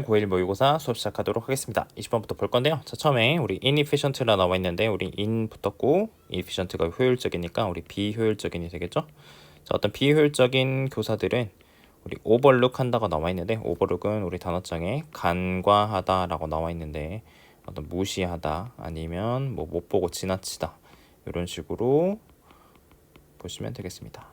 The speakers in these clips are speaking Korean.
고1 모의고사 수업 시작하도록 하겠습니다. 20번부터 볼 건데요. 자, 처음에 우리 inefficient라 나와 있는데 우리 in 붙었고 inefficient가 효율적이니까 우리 비효율적인이 되겠죠? 자, 어떤 비효율적인 교사들은 우리 overlook 한다가 나와 있는데 overlook은 우리 단어장에 간과하다라고 나와 있는데 어떤 무시하다 아니면 뭐 못 보고 지나치다 이런 식으로 보시면 되겠습니다.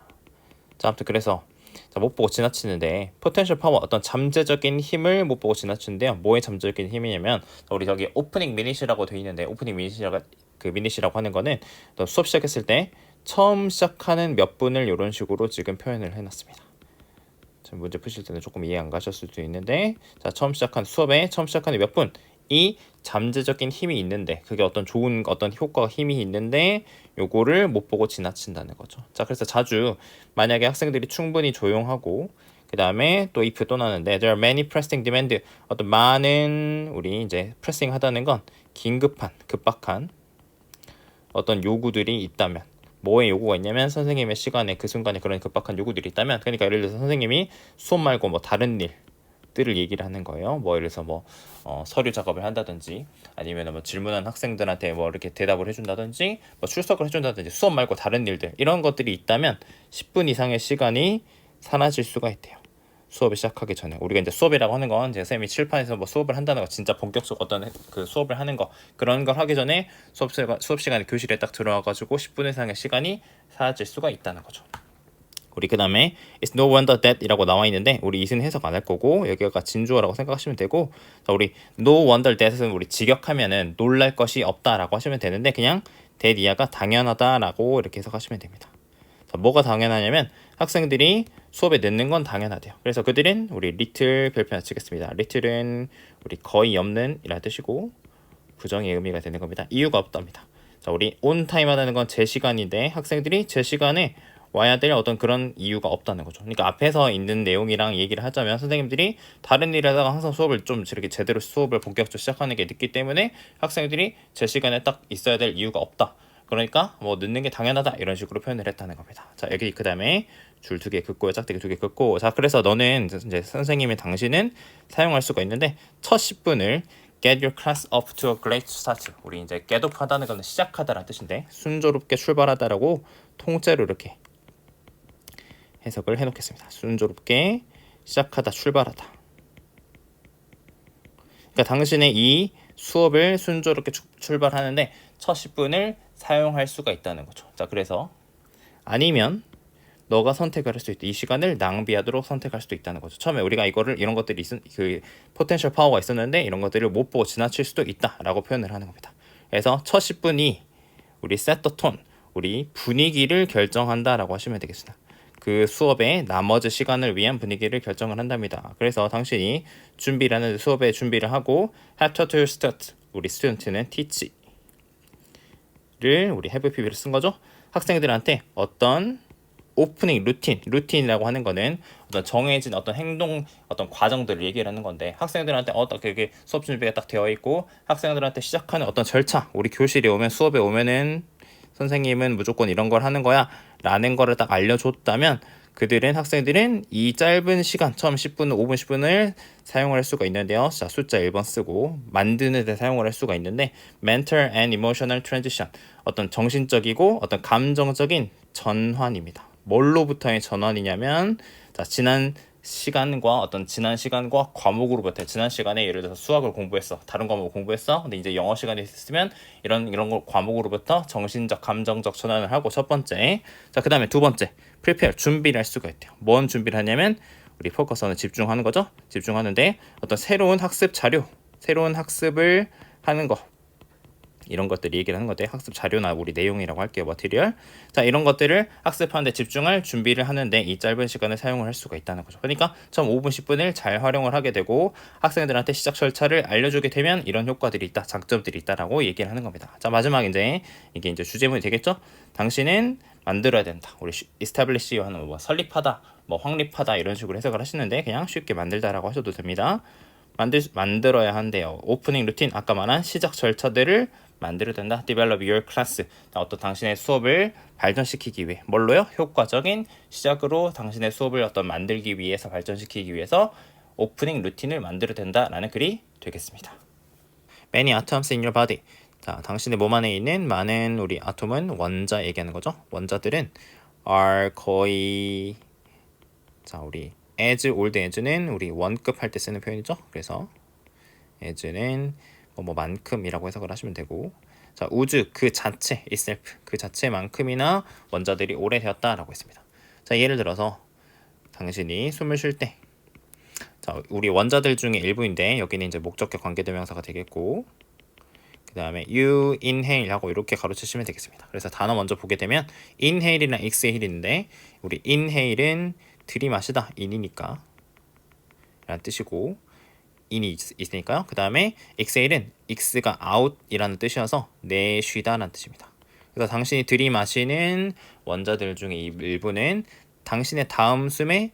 자, 아무튼 그래서 자, 못 보고 지나치는데 포텐셜 파워 어떤 잠재적인 힘을 못 보고 지나치는데요. 뭐의 잠재적인 힘이냐면 우리 저기 오프닝 미닛이라고 돼 있는데 오프닝 미닛이라고 하는 거는 수업 시작했을 때 처음 시작하는 몇 분을 이런 식으로 지금 표현을 해놨습니다. 문제 푸실 때는 조금 이해 안 가셨을 수도 있는데 자, 처음 시작하는 몇 분이 잠재적인 힘이 있는데 그게 어떤 좋은 어떤 효과가 힘이 있는데 요거를 못 보고 지나친다는 거죠. 자, 그래서 자주 만약에 학생들이 충분히 조용하고 그 다음에 또 if 또 나는데 there are many pressing demand 어떤 많은 우리 이제 pressing 하다는 건 긴급한 급박한 어떤 요구들이 있다면 뭐의 요구가 있냐면 선생님의 시간에 그 순간에 그런 급박한 요구들이 있다면 그러니까 예를 들어서 선생님이 수업 말고 뭐 다른 일들을 얘기를 하는 거예요. 뭐 예를 들어서 서류 작업을 한다든지 아니면 뭐 질문한 학생들한테 뭐 이렇게 대답을 해준다든지 뭐 출석을 해준다든지 수업 말고 다른 일들 이런 것들이 있다면 10분 이상의 시간이 사라질 수가 있대요. 수업을 시작하기 전에 우리가 이제 수업이라고 하는 건 이제 선생님이 칠판에서 뭐 수업을 한다는 거 진짜 본격적 어떤 그 수업을 하는 거 그런 걸 하기 전에 수업 시간에 교실에 딱 들어와가지고 10분 이상의 시간이 사라질 수가 있다는 거죠. 우리 그 다음에 It's no wonder that 이라고 나와 있는데 우리 이는 해석 안 할 거고 여기가 진주어라고 생각하시면 되고 자, 우리 no wonder that은 우리 직역하면은 놀랄 것이 없다라고 하시면 되는데 그냥 that 이하가 당연하다라고 이렇게 해석하시면 됩니다. 자, 뭐가 당연하냐면 학생들이 수업에 늦는 건 당연하대요. 그래서 그들은 우리 little 별표 치겠습니다. little은 우리 거의 없는 이라는 뜻이고 부정의 의미가 되는 겁니다. 이유가 없답니다. 자, 우리 on time 하다는 건 제 시간인데 학생들이 제 시간에 와야 될 어떤 그런 이유가 없다는 거죠. 그러니까 앞에서 있는 내용이랑 얘기를 하자면 선생님들이 다른 일을 하다가 항상 수업을 좀 이렇게 제대로 수업을 본격적으로 시작하는 게 늦기 때문에 학생들이 제 시간에 딱 있어야 될 이유가 없다. 그러니까 뭐 늦는 게 당연하다 이런 식으로 표현을 했다는 겁니다. 자, 여기 그 다음에 줄 2개 긋고요, 짝대기 2개 긋고 자, 그래서 너는 이제 선생님이 당신은 사용할 수가 있는데 첫 10분을 get your class off to a great start. 우리 이제 get off 하다는 거는 시작하다라는 뜻인데 순조롭게 출발하다라고 통째로 이렇게 해석을 해놓겠습니다. 순조롭게 시작하다, 출발하다. 그러니까 당신의 이 수업을 순조롭게 출발하는데 첫 10분을 사용할 수가 있다는 거죠. 자, 그래서 아니면 너가 선택을 할 수 있다. 이 시간을 낭비하도록 선택할 수도 있다는 거죠. 처음에 우리가 이런 것들이 그 포텐셜 파워가 있었는데 이런 것들을 못 보고 지나칠 수도 있다라고 표현을 하는 겁니다. 그래서 첫 10분이 우리 set the tone, 우리 분위기를 결정한다라고 하시면 되겠습니다. 그 수업의 나머지 시간을 위한 분위기를 결정을 한답니다. 그래서 당신이 준비라는 수업에 준비를 하고 have to start, 우리 스튜던트는 teach를 우리 have PB를 쓴 거죠. 학생들한테 어떤 오프닝 루틴이라고 하는 거는 어떤 정해진 어떤 행동, 어떤 과정들을 얘기를 하는 건데 학생들한테 어떻게 수업 준비가 딱 되어 있고 학생들한테 시작하는 어떤 절차, 우리 교실에 오면 수업에 오면은 선생님은 무조건 이런 걸 하는 거야 라는 거를 딱 알려줬다면 학생들은 이 짧은 시간 처음 10분, 5분, 10분을 사용할 수가 있는데요. 자, 숫자 1번 쓰고 만드는 데 사용을 할 수가 있는데 mental and emotional transition, 어떤 정신적이고 어떤 감정적인 전환입니다. 뭘로부터의 전환이냐면 자, 지난 시간과 과목으로부터 지난 시간에 예를 들어서 수학을 공부했어, 다른 과목을 공부했어. 근데 이제 영어 시간이 있으면 이런 거 과목으로부터 정신적, 감정적 전환을 하고 첫 번째. 자, 그 다음에 두 번째 prepare, 준비를 할 수가 있대요. 뭔 준비를 하냐면 우리 포커스는 집중하는 거죠. 집중하는데 어떤 새로운 학습 자료, 새로운 학습을 하는 거, 이런 것들이 얘기를 하는 건데 학습 자료나 우리 내용이라고 할게요. 머티리얼. 자, 이런 것들을 학습하는데 집중할 준비를 하는데 이 짧은 시간을 사용을 할 수가 있다는 거죠. 그러니까 처음 5분 10분을 잘 활용을 하게 되고 학생들한테 시작 절차를 알려주게 되면 이런 효과들이 있다, 장점들이 있다라고 얘기를 하는 겁니다. 자, 마지막 이게 이제 주제문이 되겠죠. 당신은 만들어야 된다. 우리 establish 하는 뭐 설립하다, 뭐 확립하다 이런 식으로 해석을 하시는데 그냥 쉽게 만들다라고 하셔도 됩니다. 만들어야 한대요. 오프닝 루틴, 아까 말한 시작 절차들을 만들어야 된다. Develop your class, 어떤 당신의 수업을 발전시키기 위해 뭘로요? 효과적인 시작으로 당신의 수업을 어떤 만들기 위해서 발전시키기 위해서 오프닝 루틴을 만들어야 된다라는 글이 되겠습니다. Many atoms in your body. 자, 당신의 몸 안에 있는 많은 우리 아톰은 원자 얘기하는 거죠. 원자들은 are 거의 자, 우리 as, old as는 우리 원급 할 때 쓰는 표현이죠. 그래서 as는 만큼이라고 해석을 하시면 되고, 자, 우주 그 자체, itself 그 자체만큼이나 원자들이 오래되었다라고 했습니다. 자, 예를 들어서 당신이 숨을 쉴 때, 자, 우리 원자들 중에 일부인데 여기는 이제 목적격 관계대명사가 되겠고, 그 다음에 you inhale 하고 이렇게 가로치시면 되겠습니다. 그래서 단어 먼저 보게 되면 inhale이랑 exhale인데, 우리 inhale은 들이마시다, in이니까 라는 뜻이고, in이 있으니까요. 그 다음에 exhale은 x가 out이라는 뜻이어서 내쉬다 라는 뜻입니다. 그래서 당신이 들이마시는 원자들 중에 일부는 당신의 다음 숨에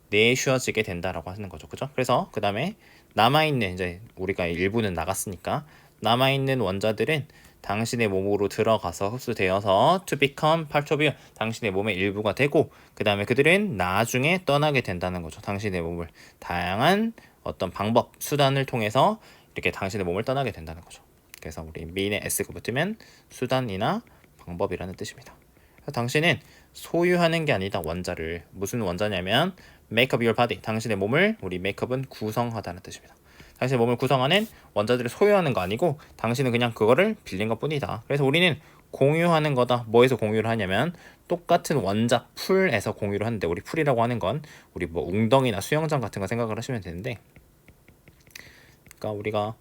내쉬어지게 된다라고 하는 거죠. 그죠? 그래서 그 다음에 남아있는, 이제 우리가 일부는 나갔으니까 남아있는 원자들은 당신의 몸으로 들어가서 흡수되어서 to become part of you, 당신의 몸의 일부가 되고, 그 다음에 그들은 나중에 떠나게 된다는 거죠. 당신의 몸을 다양한 어떤 방법, 수단을 통해서 이렇게 당신의 몸을 떠나게 된다는 거죠. 그래서 우리 mean에 s가 붙으면 수단이나 방법이라는 뜻입니다. 그래서 당신은 소유하는 게 아니다, 원자를. 무슨 원자냐면 make up your body, 당신의 몸을, 우리 makeup은 구성하다는 뜻입니다. 당신의 몸을 구성하는 원자들을 소유하는 거 아니고 당신은 그냥 그거를 빌린 것 뿐이다. 그래서 우리는 공유하는 거다. 뭐에서 공유를 하냐면 똑같은 원자 풀에서 공유를 하는데, 우리 풀이라고 하는 건 우리 웅덩이나 수영장 같은 거 생각을 하시면 되는데, 그러니까 우리가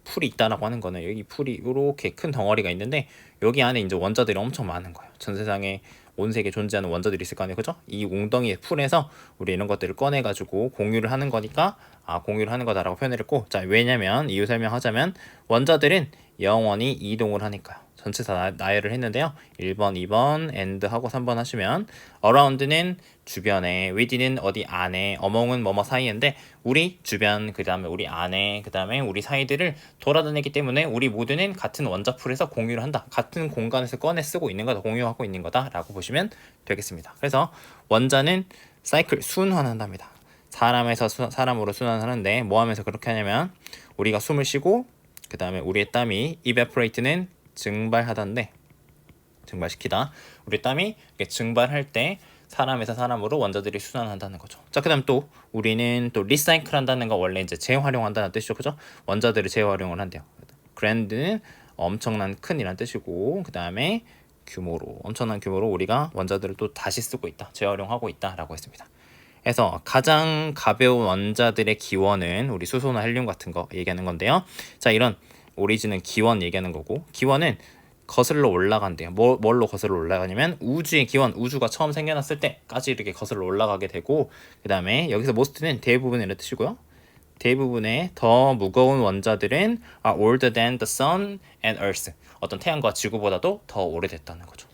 풀이 있다라고 하는 거는 여기 풀이 이렇게 큰 덩어리가 있는데 여기 안에 이제 원자들이 엄청 많은 거예요. 전 세상에 온 세계에 존재하는 원자들이 있을 거 아니에요, 그죠? 이 웅덩이의 풀에서 우리 이런 것들을 꺼내가지고 공유를 하는 거니까 공유를 하는 거다라고 표현을 했고, 자, 왜냐면 이유 설명하자면 원자들은 영원히 이동을 하니까요. 전체사 나열을 했는데요. 1번, 2번, and 하고 3번 하시면 around는 주변에, within은 어디 안에, among은 뭐뭐 사이인데 우리 주변, 그 다음에 우리 안에, 그 다음에 우리 사이들을 돌아다니기 때문에 우리 모두는 같은 원자풀에서 공유를 한다. 같은 공간에서 꺼내 쓰고 있는 거다, 공유하고 있는 거다 라고 보시면 되겠습니다. 그래서 원자는 사이클, 순환한답니다. 사람에서 사람으로 순환하는데 뭐 하면서 그렇게 하냐면 우리가 숨을 쉬고 그 다음에 우리의 땀이 evaporate는 증발하다인데, 증발시키다, 우리 땀이 증발할 때 사람에서 사람으로 원자들이 순환한다는 거죠. 자, 그 다음 또 우리는 또 리사이클 한다는 거 원래 이제 재활용한다는 뜻이죠. 그죠? 원자들을 재활용을 한대요. grand는 엄청난 큰이란 뜻이고, 그 다음에 규모로, 엄청난 규모로 우리가 원자들을 또 다시 쓰고 있다, 재활용하고 있다라고 했습니다. 그래서 가장 가벼운 원자들의 기원은 우리 수소나 헬륨 같은 거 얘기하는 건데요. 자, 이런 오리진은 기원 얘기하는 거고, 기원은 거슬러 올라간대요. 뭘로 거슬러 올라가냐면 우주의 기원, 우주가 처음 생겨났을 때까지 이렇게 거슬러 올라가게 되고, 그 다음에 여기서 most는 대부분이라는 뜻이고요. 대부분의 더 무거운 원자들은 are older than the sun and earth, 어떤 태양과 지구보다도 더 오래됐다는 거죠.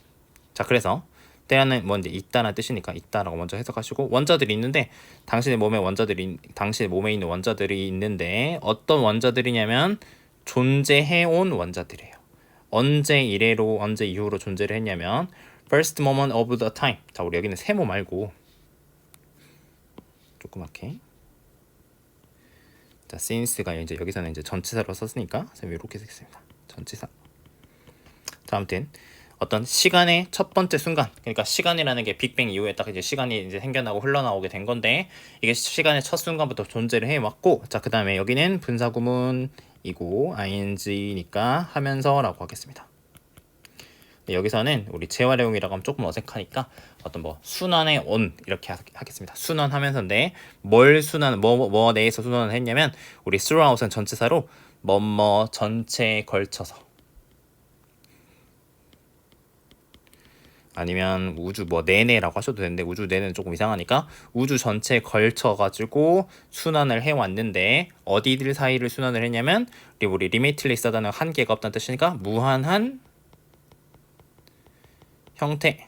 자, 그래서 때는 뭐 이제 있다는 뜻이니까 있다라고 먼저 해석하시고, 원자들이 있는데 당신의 몸에 있는 원자들이 있는데 어떤 원자들이냐면 존재해온 원자들이에요. 언제 이래로, 언제 이후로 존재를 했냐면 first moment of the time. 자, 우리 여기는 세모 말고 조그맣게, 자, since가 이제 여기서는 이제 전치사로 썼으니까 선생님이 이렇게 쓰겠습니다. 전치사. 자, 아무튼 어떤 시간의 첫 번째 순간, 그러니까 시간이라는 게 빅뱅 이후에 딱 이제 시간이 이제 생겨나고 흘러나오게 된 건데, 이게 시간의 첫 순간부터 존재를 해왔고, 자, 그 다음에 여기는 분사구문이고 ing니까 하면서라고 하겠습니다. 여기서는 우리 재활용이라고 하면 조금 어색하니까 어떤 뭐 순환의 온 이렇게 하겠습니다. 순환하면서인데 뭘 순환, 뭐 내에서 순환을 했냐면 우리 throughout은 전치사로 뭐뭐 전체에 걸쳐서, 아니면 우주 뭐 내내라고 하셔도 되는데 우주 내내는 조금 이상하니까 우주 전체에 걸쳐 가지고 순환을 해왔는데 어디들 사이를 순환을 했냐면 우리 limitless하다는 한계가 없다는 뜻이니까 무한한 형태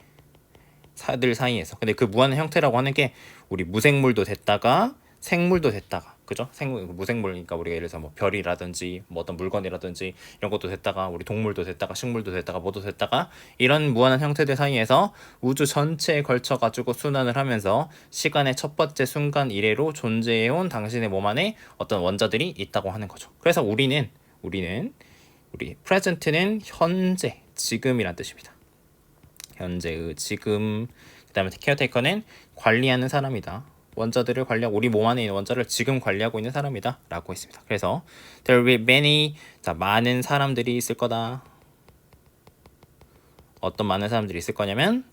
사들 사이에서. 근데 그 무한한 형태라고 하는 게 우리 무생물도 됐다가 생물도 됐다가 그죠? 무생물이니까 우리가 예를 들어서 뭐 별이라든지 뭐 어떤 물건이라든지 이런 것도 됐다가 우리 동물도 됐다가 식물도 됐다가 뭐도 됐다가 이런 무한한 형태들 사이에서 우주 전체에 걸쳐 가지고 순환을 하면서 시간의 첫 번째 순간 이래로 존재해온 당신의 몸 안에 어떤 원자들이 있다고 하는 거죠. 그래서 우리 present는 현재, 지금이란 뜻입니다. 현재의 지금. 그다음에 caretaker는 관리하는 사람이다. 원자들을 관리하고 우리 몸 안에 있는 원자를 지금 관리하고 있는 사람이다 라고 했습니다. 그래서 there will be many, 자, 많은 사람들이 있을 거다. 어떤 많은 사람들이 있을 거냐면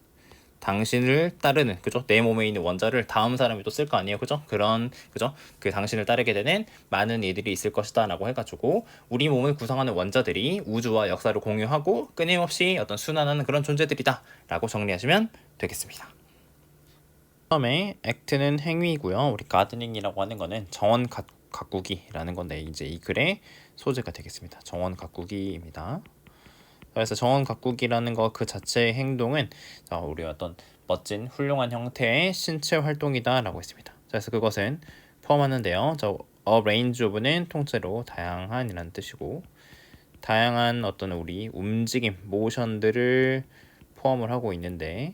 당신을 따르는, 그죠? 내 몸에 있는 원자를 다음 사람이 또 쓸 거 아니에요, 그죠? 그죠? 그 당신을 따르게 되는 많은 이들이 있을 것이다 라고 해가지고 우리 몸을 구성하는 원자들이 우주와 역사를 공유하고 끊임없이 어떤 순환하는 그런 존재들이다 라고 정리하시면 되겠습니다. 처음에 act는 행위고요. 우리 gardening이라고 하는 거는 정원 가꾸기라는 건데 이제 이 글의 소재가 되겠습니다. 정원 가꾸기입니다. 그래서 정원 가꾸기라는 거 그 자체의 행동은 우리 어떤 멋진 훌륭한 형태의 신체 활동이다라고 했습니다. 그래서 그것은 포함하는데요. a range of는 통째로 다양한이라는 뜻이고 다양한 어떤 우리 움직임, 모션들을 포함을 하고 있는데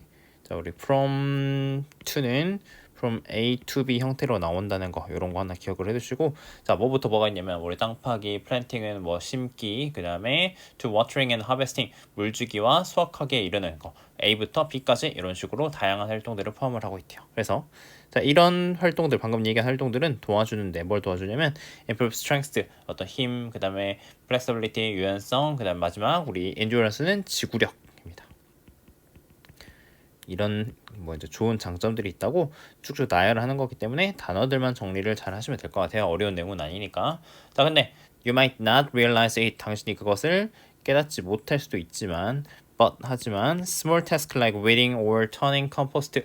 우리 from to는 from A to B 형태로 나온다는 거 이런 거 하나 기억을 해두시고 뭐부터 뭐가 있냐면 우리 땅 파기, planting은 뭐 심기, 그 다음에 to watering and harvesting 물주기와 수확하기에 이르는 거 A부터 B까지 이런 식으로 다양한 활동들을 포함을 하고 있대요. 그래서 이런 활동들 방금 얘기한 활동들은 도와주는데 뭘 도와주냐면 improve strength 어떤 힘, 그 다음에 flexibility 유연성, 그 다음 마지막 우리 endurance는 지구력. 이런 이제 좋은 장점들이 있다고 쭉쭉 나열을 하는 거기 때문에 단어들만 정리를 잘 하시면 될 것 같아요. 어려운 내용은 아니니까. 근데 you might not realize it. 당신이 그것을 깨닫지 못할 수도 있지만 하지만 small tasks like weeding or turning compost.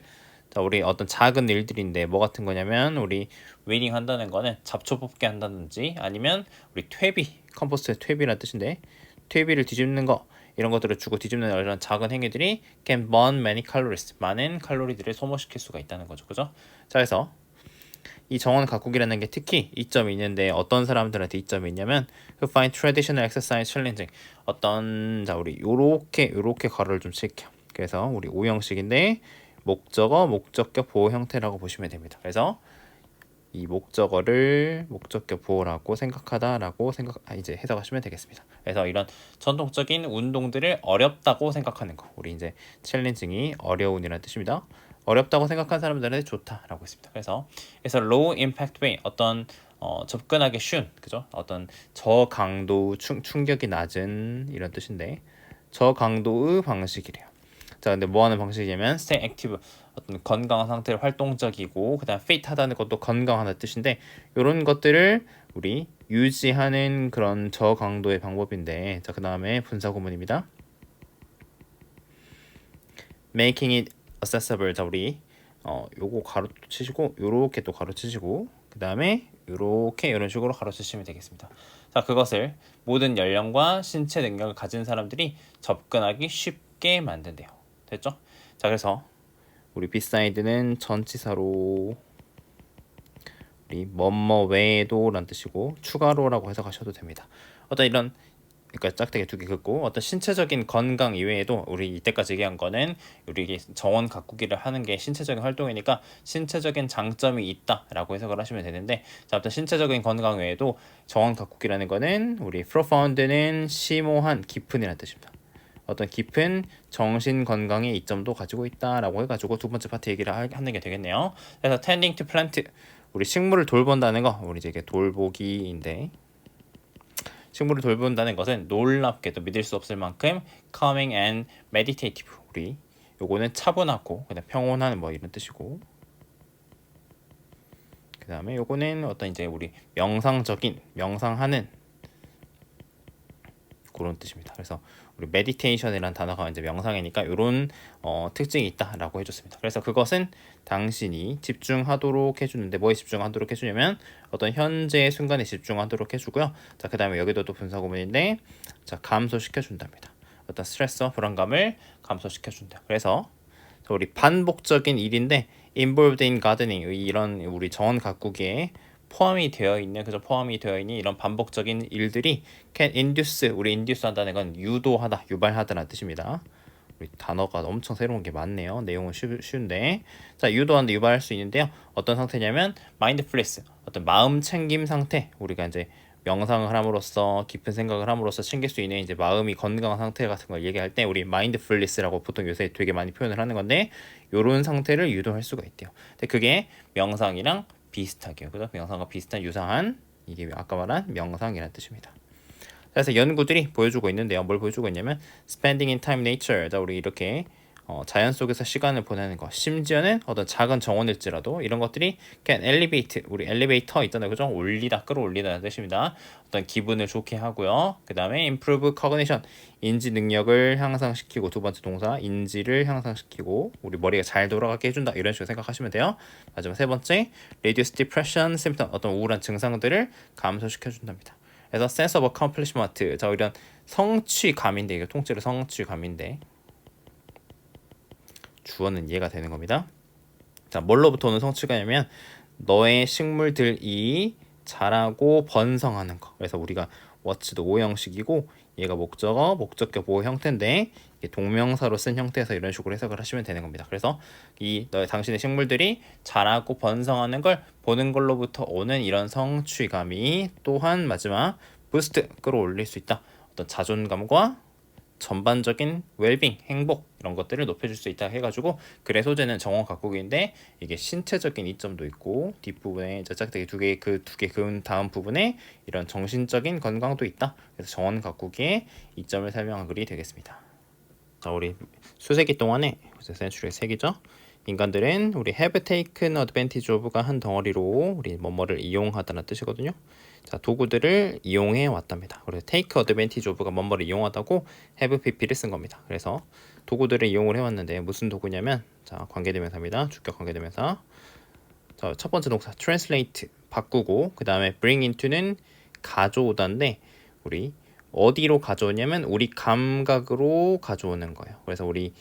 우리 어떤 작은 일들인데 뭐 같은 거냐면 우리 weeding 한다는 거는 잡초 뽑기 한다든지 아니면 우리 컴포스트의 퇴비라는 뜻인데 퇴비를 뒤집는 거 이런 것들을 주고 뒤집는 이런 작은 행위들이 can burn many calories 많은 칼로리들을 소모시킬 수가 있다는 거죠. 그죠? 그래서 이 정원 가꾸기라는 게 특히 이점이 있는데 어떤 사람들한테 이점이 있냐면 who find traditional exercise challenging 우리 요렇게 가로를 좀 칠게요. 그래서 우리 오형식인데 목적어, 목적격 보호 형태라고 보시면 됩니다. 그래서 이 목적어를 목적격 보호라고 생각하다라고 이제 해석하시면 되겠습니다. 그래서 이런 전통적인 운동들을 어렵다고 생각하는 거. 우리 이제 챌린징이 어려운이라는 뜻입니다. 어렵다고 생각한 사람들한테 좋다라고 했습니다. 그래서 low impact way 어떤 접근하기 쉬운, 그죠? 어떤 저강도 충격이 낮은 이런 뜻인데 저강도의 방식이래요. 근데 뭐 하는 방식이냐면 stay active 어떤 건강한 상태를 활동적이고 그다음 fit하다는 것도 건강하다는 뜻인데 이런 것들을 우리 유지하는 그런 저강도의 방법인데 그 다음에 분사 구문입니다. making it accessible. 우리 요거 가로 치시고 요렇게 또 가로 치시고 그 다음에 요렇게 이런 식으로 가로 치시면 되겠습니다. 그것을 모든 연령과 신체 능력을 가진 사람들이 접근하기 쉽게 만든대요. 됐죠? 그래서 우리 비사이드는 전치사로 우리 뭐뭐 외에도 라는 뜻이고 추가로라고 해석하셔도 됩니다. 어떤 이런 그러니까 짝대기 두 개 긋고 어떤 신체적인 건강 이외에도 우리 이때까지 얘기한 거는 우리 정원 가꾸기를 하는 게 신체적인 활동이니까 신체적인 장점이 있다라고 해석을 하시면 되는데 어떤 신체적인 건강 외에도 정원 가꾸기라는 거는 우리 profound는 심오한 깊은이라는 뜻입니다. 어떤 깊은 정신 건강의 이점도 가지고 있다라고 해가지고 두 번째 파트 얘기를 하는 게 되겠네요. 그래서 tending to plant 우리 식물을 돌본다는 거 우리 이제 돌보기인데 식물을 돌본다는 것은 놀랍게도 믿을 수 없을 만큼 calming and meditative 우리 요거는 차분하고 그다음 평온한 뭐 이런 뜻이고 그 다음에 요거는 어떤 이제 우리 명상하는 그런 뜻입니다. 그래서 우리 메디테이션이라는 단어가 이제 명상이니까 이런 특징이 있다라고 해줬습니다. 그래서 그것은 당신이 집중하도록 해주는데 뭐에 집중하도록 해주냐면 어떤 현재의 순간에 집중하도록 해주고요. 그 다음에 여기도 또 분사 구문인데 감소시켜준답니다. 어떤 스트레스와 불안감을 감소시켜준다. 그래서 우리 반복적인 일인데 involved in gardening 이런 우리 정원 가꾸기에 포함이 되어 있는 포함이 되어 있는 이런 반복적인 일들이 can induce 우리 induce 한다는 건 유도하다, 유발하다라는 뜻입니다. 우리 단어가 엄청 새로운 게 많네요. 내용은 쉬운데 자 유도하는데 유발할 수 있는데요. 어떤 상태냐면 mindfulness 어떤 마음 챙김 상태 우리가 이제 명상을 함으로써 깊은 생각을 함으로써 챙길 수 있는 이제 마음이 건강한 상태 같은 걸 얘기할 때 우리 mindfulness라고 보통 요새 되게 많이 표현을 하는 건데 요런 상태를 유도할 수가 있대요. 근데 그게 명상이랑 비슷하게요. 그죠? 명상과 비슷한 유사한 이게 아까 말한 명상이라는 뜻입니다. 그래서 연구들이 보여주고 있는데요. 뭘 보여주고 있냐면 spending in time nature. 자, 우리 이렇게 자연 속에서 시간을 보내는 것, 심지어는 어떤 작은 정원일지라도 이런 것들이 can elevate, 우리 엘리베이터 있잖아요, 그죠? 올리다, 끌어올리다는 뜻입니다. 어떤 기분을 좋게 하고요. 그 다음에 improve cognition, 인지 능력을 향상시키고 두 번째 동사 인지를 향상시키고 우리 머리가 잘 돌아가게 해준다 이런 식으로 생각하시면 돼요. 마지막 세 번째 reduce depression symptom, 어떤 우울한 증상들을 감소시켜준답니다. 그래서 sense of accomplishment, 자 이런 성취감인데 이게 통째로 성취감인데. 주어는 이해가 되는 겁니다. 자, 뭘로부터 오는 성취감이냐면 너의 식물들이 자라고 번성하는 거. 그래서 우리가 what도 오형식이고 얘가 목적어, 목적격 보호 형태인데 이게 동명사로 쓴 형태에서 이런 식으로 해석을 하시면 되는 겁니다. 그래서 당신의 식물들이 자라고 번성하는 걸 보는 걸로부터 오는 이런 성취감이 또한 마지막 부스트 끌어올릴 수 있다. 어떤 자존감과 전반적인 웰빙, 행복 이런 것들을 높여줄 수 있다 해가지고 글의 소재는 정원 각국인데 이게 신체적인 이점도 있고 뒷부분에 짝짝대기 두 개 그은 다음 부분에 이런 정신적인 건강도 있다. 그래서 정원 각국의 이점을 설명한 글이 되겠습니다. 자, 우리 수세기 동안에 센츄리의 세기죠. 인간들은 우리 have taken advantage of가 한 덩어리로 우리 뭐뭐를 이용하다는 뜻이거든요. 자, 도구들을 이용해 왔답니다. 그래서 take advantage of가 뭐뭐를 이용하다고 have pp를 쓴 겁니다. 그래서 도구들을 이용을 해왔는데 무슨 도구냐면 자 관계대명사입니다. 주격 관계대명사. 자, 첫 번째 동사 translate 바꾸고 그 다음에 bring into는 가져오다인데 우리 어디로 가져오냐면 우리 감각으로 가져오는 거예요. 그래서 우리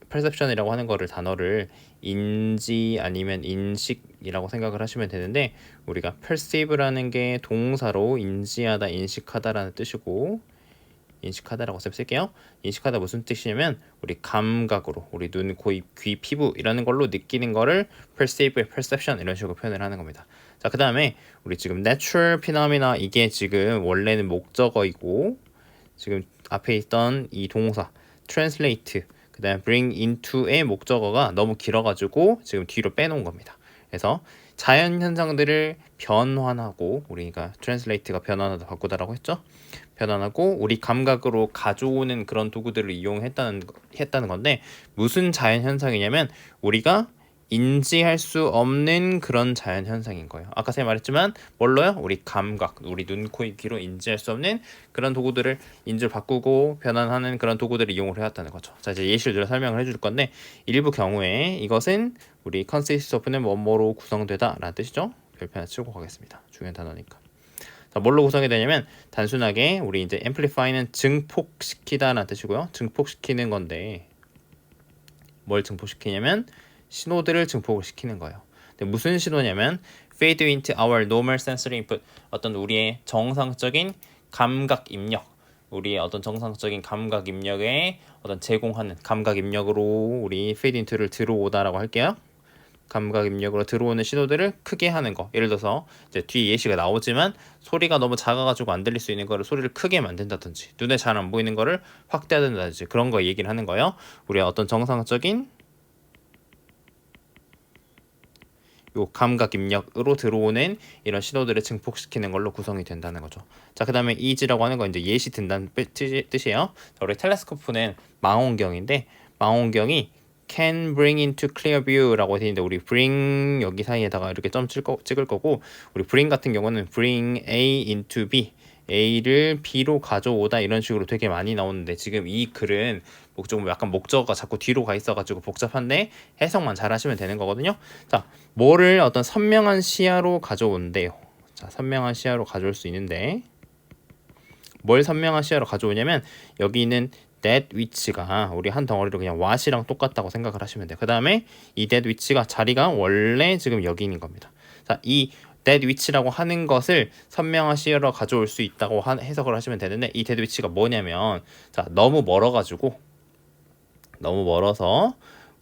perception이라고 하는 거를 단어를 인지 아니면 인식이라고 생각을 하시면 되는데 우리가 perceive라는 게 동사로 인지하다, 인식하다라는 뜻이고 인식하다라고 쓸게요. 인식하다 무슨 뜻이냐면 우리 감각으로 우리 눈, 코, 입, 귀, 피부 이라는 걸로 느끼는 거를 perceive, perception 이런 식으로 표현을 하는 겁니다. 자, 그 다음에 우리 지금 natural phenomena 이게 지금 원래는 목적어이고 지금 앞에 있던 이 동사 translate 그 다음에 bring into의 목적어가 너무 길어가지고 지금 뒤로 빼놓은 겁니다. 그래서 자연 현상들을 변환하고 우리가 translate가 변환하다 바꾸다라고 했죠. 변환하고 우리 감각으로 가져오는 그런 도구들을 이용했다는 건데 무슨 자연 현상이냐면 우리가 인지할 수 없는 그런 자연 현상인 거예요. 아까 제가 말했지만 뭘로요? 우리 감각, 우리 눈, 코, 입, 귀로 인지할 수 없는 그런 도구들을 인지를 바꾸고 변환하는 그런 도구들을 이용을 해왔다는 거죠. 자, 이제 예시를 들어 설명을 해줄 건데 일부 경우에 이것은 우리 consist of는 뭐뭐로 구성되다 라는 뜻이죠. 별표 하나 치고 가겠습니다. 중요한 단어니까. 자, 뭘로 구성이 되냐면 단순하게 우리 이제 amplify는 증폭시키다 라는 뜻이고요. 증폭시키는 건데 뭘 증폭시키냐면 신호들을 증폭을 시키는 거예요. 근데 무슨 신호냐면 fade into our normal sensory input 어떤 우리의 정상적인 감각 입력 우리의 어떤 정상적인 감각 입력에 어떤 제공하는 감각 입력으로 우리 fade into를 들어오다라고 할게요. 감각 입력으로 들어오는 신호들을 크게 하는 거. 예를 들어서 이제 뒤에 예시가 나오지만 소리가 너무 작아가지고 안 들릴 수 있는 거를 소리를 크게 만든다든지 눈에 잘 안 보이는 거를 확대하든지 그런 거 얘기를 하는 거예요. 우리의 어떤 정상적인 요 감각 입력으로 들어오는 이런 신호들을 증폭시키는 걸로 구성이 된다는 거죠. 자, 그 다음에 easy라고 하는 건 이제 예시 든다는 뜻이에요. 자, 우리 텔레스코프는 망원경인데 망원경이 can bring into clear view라고 되어 있는데 우리 bring 여기 사이에다가 이렇게 점 찍을 거고 우리 bring 같은 경우는 bring A into B A를 B로 가져오다 이런 식으로 되게 많이 나오는데 지금 이 글은 좀 약간 목적어가 자꾸 뒤로 가 있어가지고 복잡한데 해석만 잘 하시면 되는 거거든요. 자, 뭐를 어떤 선명한 시야로 가져온대요. 자, 선명한 시야로 가져올 수 있는데 뭘 선명한 시야로 가져오냐면 여기 있는 that 위치가 우리 한 덩어리로 그냥 what이랑 똑같다고 생각을 하시면 돼요. 그 다음에 이 that 위치가 자리가 원래 지금 여기 있는 겁니다. 자, 이 that which라고 하는 것을 선명하시로 가져올 수 있다고 해석을 하시면 되는데 이 that which가 뭐냐면 자 너무 멀어서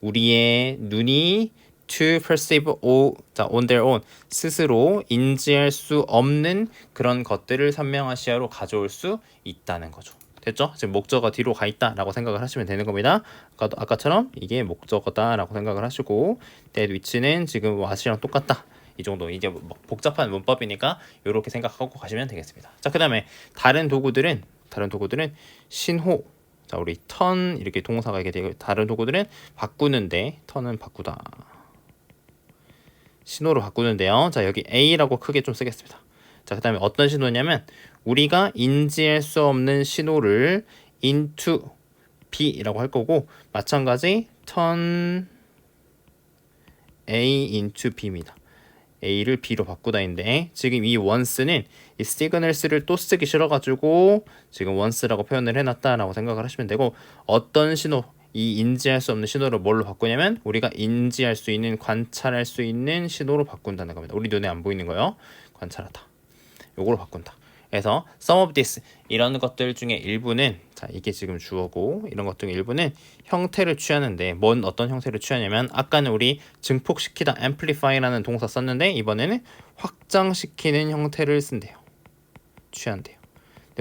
우리의 눈이 to perceive on their own 스스로 인지할 수 없는 그런 것들을 선명하시로 가져올 수 있다는 거죠. 됐죠? 지금 목적어 뒤로 가 있다라고 생각을 하시면 되는 겁니다. 아까처럼 이게 목적어다라고 생각을 하시고 that which는 지금 what이랑 똑같다. 이 정도 이제 복잡한 문법이니까 이렇게 생각하고 가시면 되겠습니다. 자, 그다음에 다른 도구들은 신호. 자, 우리 turn 이렇게 동사가 이게 되고 다른 도구들은 바꾸는데 turn은 바꾸다. 신호로 바꾸는데요. 자, 여기 A라고 크게 좀 쓰겠습니다. 자, 그다음에 어떤 신호냐면 우리가 인지할 수 없는 신호를 into B라고 할 거고 마찬가지 turn A into B입니다. A를 B로 바꾸다인데 지금 이 once는 이 signals를 또 쓰기 싫어가지고 지금 once라고 표현을 해놨다라고 생각을 하시면 되고 어떤 신호 이 인지할 수 없는 신호를 뭘로 바꾸냐면 우리가 인지할 수 있는 관찰할 수 있는 신호로 바꾼다는 겁니다. 우리 눈에 안 보이는 거요. 관찰하다. 요거로 바꾼다. 그래서 some of this 이런 것들 중에 일부는 자 이게 지금 주어고 이런 것 중에 일부는 형태를 취하는데 어떤 형태를 취하냐면 아까는 우리 증폭시키다 amplify라는 동사 썼는데 이번에는 확장시키는 형태를 쓴대요. 취한대요.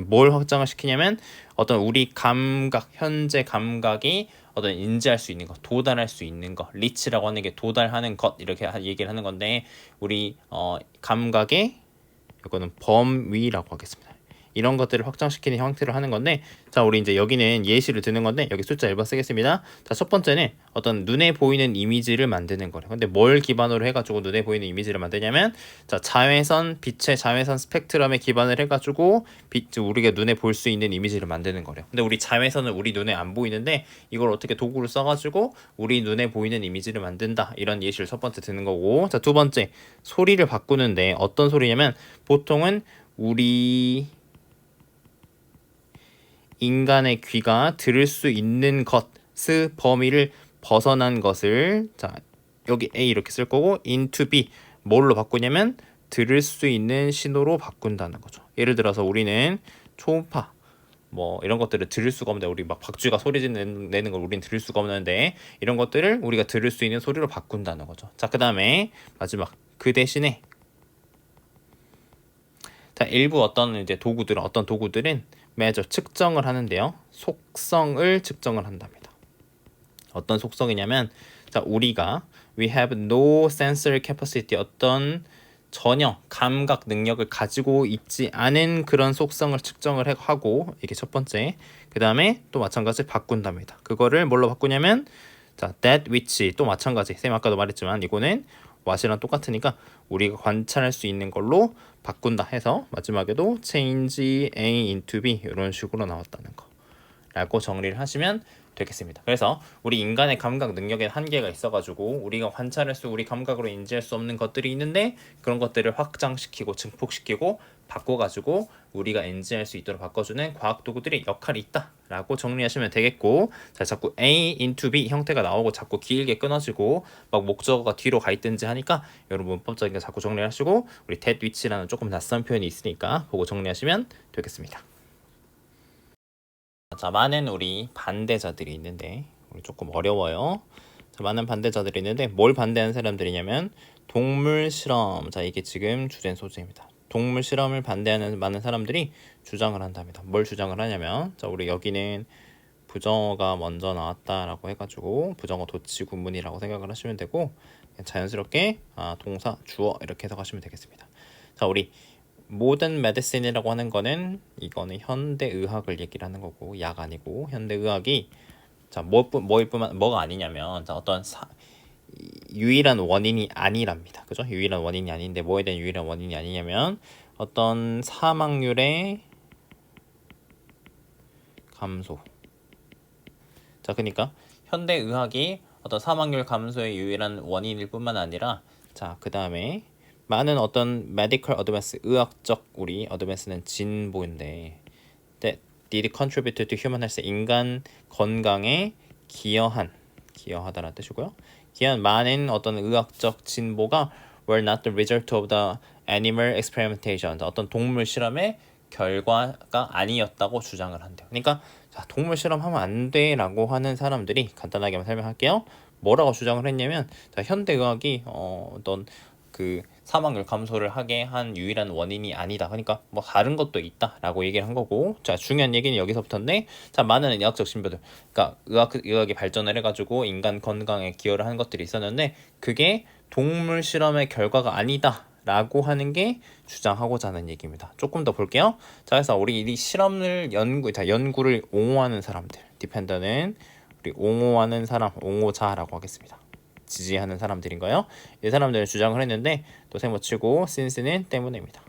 뭘 확장을 시키냐면 어떤 우리 감각 현재 감각이 어떤 인지할 수 있는 것, 도달할 수 있는 것, 리치라고 하는 게 도달하는 것 이렇게 얘기를 하는 건데 우리 감각의 이거는 범위라고 하겠습니다. 이런 것들을 확장시키는 형태로 하는 건데 자 우리 이제 여기는 예시를 드는 건데 여기 숫자 1번 쓰겠습니다. 자 첫 번째는 어떤 눈에 보이는 이미지를 만드는 거래요. 근데 뭘 기반으로 해가지고 눈에 보이는 이미지를 만드냐면 자 빛의 자외선 스펙트럼에 기반을 해가지고 우리가 눈에 볼 수 있는 이미지를 만드는 거래요. 근데 우리 자외선은 우리 눈에 안 보이는데 이걸 어떻게 도구를 써가지고 우리 눈에 보이는 이미지를 만든다. 이런 예시를 첫 번째 드는 거고 자 두 번째 소리를 바꾸는데 어떤 소리냐면 보통은 우리 인간의 귀가 들을 수 있는 것의 범위를 벗어난 것을 자 여기 A 이렇게 쓸 거고 into B 뭘로 바꾸냐면 들을 수 있는 신호로 바꾼다는 거죠. 예를 들어서 우리는 초음파 뭐 이런 것들을 들을 수가 없는데 우리 막 박쥐가 소리 내는 걸 우리는 들을 수가 없는데 이런 것들을 우리가 들을 수 있는 소리로 바꾼다는 거죠. 자 그다음에 마지막 그 대신에 자 일부 어떤 도구들은 measure 측정을 하는데요. 속성을 측정을 한답니다. 어떤 속성이냐면 자 우리가 we have no sensor capacity 어떤 전혀 감각 능력을 가지고 있지 않은 그런 속성을 측정을 하고 이게 첫 번째 그 다음에 또 마찬가지 바꾼답니다. 그거를 뭘로 바꾸냐면 자 that which 또 마찬가지 쌤 아까도 말했지만 이거는 what이랑 똑같으니까 우리가 관찰할 수 있는 걸로 바꾼다 해서 마지막에도 change A into B 이런 식으로 나왔다는 거 라고 정리를 하시면 되겠습니다. 그래서 우리 인간의 감각 능력에 한계가 있어가지고 우리가 우리 감각으로 인지할 수 없는 것들이 있는데 그런 것들을 확장시키고 증폭시키고 바꿔가지고 우리가 인지할 수 있도록 바꿔주는 과학 도구들이 역할이 있다라고 정리하시면 되겠고 자 자꾸 A into B 형태가 나오고 자꾸 길게 끊어지고 막 목적어가 뒤로 가 있든지 하니까 여러분 문법적인 거 자꾸 정리하시고 우리 that which라는 조금 낯선 표현이 있으니까 보고 정리하시면 되겠습니다. 자, 많은 우리 반대자들이 있는데 우리 조금 어려워요. 자, 많은 반대자들이 있는데 뭘 반대하는 사람들이냐면 동물 실험. 자, 이게 지금 주된 소재입니다. 동물 실험을 반대하는 많은 사람들이 주장을 한답니다. 뭘 주장을 하냐면 자, 우리 여기는 부정어가 먼저 나왔다라고 해가지고 부정어 도치 구문이라고 생각을 하시면 되고 자연스럽게 동사, 주어 이렇게 해석하시면 되겠습니다. 자, 우리 모던 메디신이라고 하는 거는 이거는 현대의학을 얘기를 하는 거고 약 아니고 현대의학이 자 뭐가 아니냐면 자 어떤 유일한 원인이 아니랍니다. 그죠? 유일한 원인이 아닌데 뭐에 대한 유일한 원인이 아니냐면 어떤 사망률의 감소. 자 그러니까 현대의학이 어떤 사망률 감소의 유일한 원인일 뿐만 아니라 자 그 다음에 많은 어떤 medical advance 의학적 우리 advance는 진보인데 that did contribute to human health 인간 건강에 기여하다라는 뜻이고요. 기여한 많은 어떤 의학적 진보가 were not the result of the animal experimentation, 어떤 동물 실험의 결과가 아니었다고 주장을 한대요. 그러니까 자, 동물 실험하면 안 돼라고 하는 사람들이 간단하게만 설명할게요. 뭐라고 주장을 했냐면 자, 현대의학이 어떤 그 사망률 감소를 하게 한 유일한 원인이 아니다. 그러니까 뭐 다른 것도 있다라고 얘기를 한 거고, 자 중요한 얘기는 여기서부터인데, 자 많은 의학적 진보들, 그러니까 의학이 발전을 해가지고 인간 건강에 기여를 한 것들이 있었는데 그게 동물 실험의 결과가 아니다. 라고 하는 게 주장하고자 하는 얘기입니다. 조금 더 볼게요. 자, 그래서 우리 이 실험을 연구를 옹호하는 사람들, 디펜더는 우리 옹호하는 사람, 옹호자라고 하겠습니다. 지지하는 사람들인 거예요. 이 사람들은 주장을 했는데 또 세모치고 since는 때문에입니다.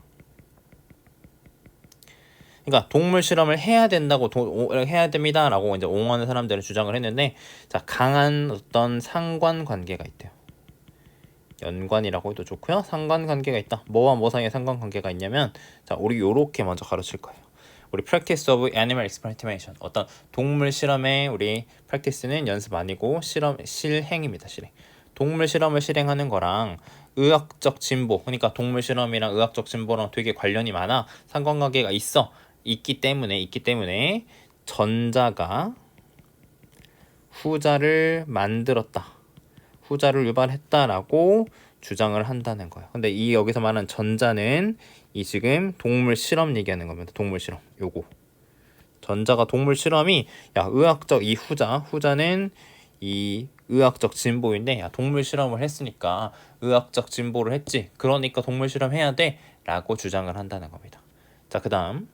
그러니까 동물 실험을 해야 된다고 해야 됩니다라고 이제 옹호하는 사람들은 주장을 했는데, 자 강한 어떤 상관관계가 있대요. 연관이라고 해도 좋고요. 상관관계가 있다. 뭐와 뭐 사이에 상관관계가 있냐면, 자 우리 요렇게 먼저 가르칠 거예요. 우리 practice of animal experimentation, 어떤 동물 실험의 우리 practice는 연습 아니고 실행입니다. 실행. 동물 실험을 실행하는 거랑 의학적 진보, 그러니까 동물 실험이랑 의학적 진보랑 되게 관련이 많아, 상관관계가 있기 때문에 전자가 후자를 만들었다, 후자를 유발했다라고 주장을 한다는 거예요. 근데 이 여기서 말하는 전자는 이 지금 동물 실험 얘기하는 겁니다. 동물 실험. 요거. 전자가 동물 실험이, 야 의학적 이 후자는 이 의학적 진보인데, 야 동물 실험을 했으니까 의학적 진보를 했지, 그러니까 동물 실험 해야 돼 라고 주장을 한다는 겁니다. 자 그다음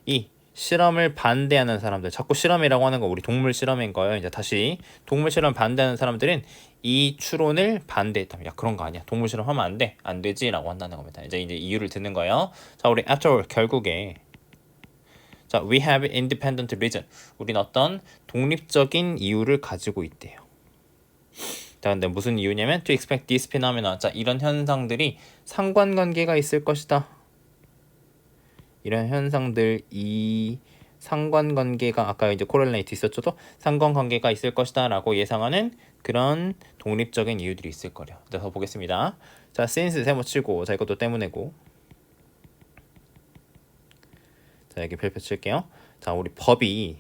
이 실험을 반대하는 사람들, 자꾸 실험이라고 하는 거 우리 동물 실험인 거예요. 이제 다시 동물 실험 반대하는 사람들은 이 추론을 반대했다. 야 그런 거 아니야, 동물 실험 하면 안 되지라고 한다는 겁니다. 이제 이유를 듣는 거예요. 자 우리 after all, 결국에 자 we have independent reason, 우린 어떤 독립적인 이유를 가지고 있대요. 자 근데 무슨 이유냐면 to expect this phenomena, 자 이런 현상들이 상관관계가 있을 것이다. 이런 현상들, 이 상관관계가 아까 이제 코렐레이트 있었죠. 또 상관관계가 있을 것이다 라고 예상하는 그런 독립적인 이유들이 있을 거래요. 더 보겠습니다. 자 since 세모 치고, 자 이것도 때문에고, 자 여기 별표 칠게요. 자 우리 법이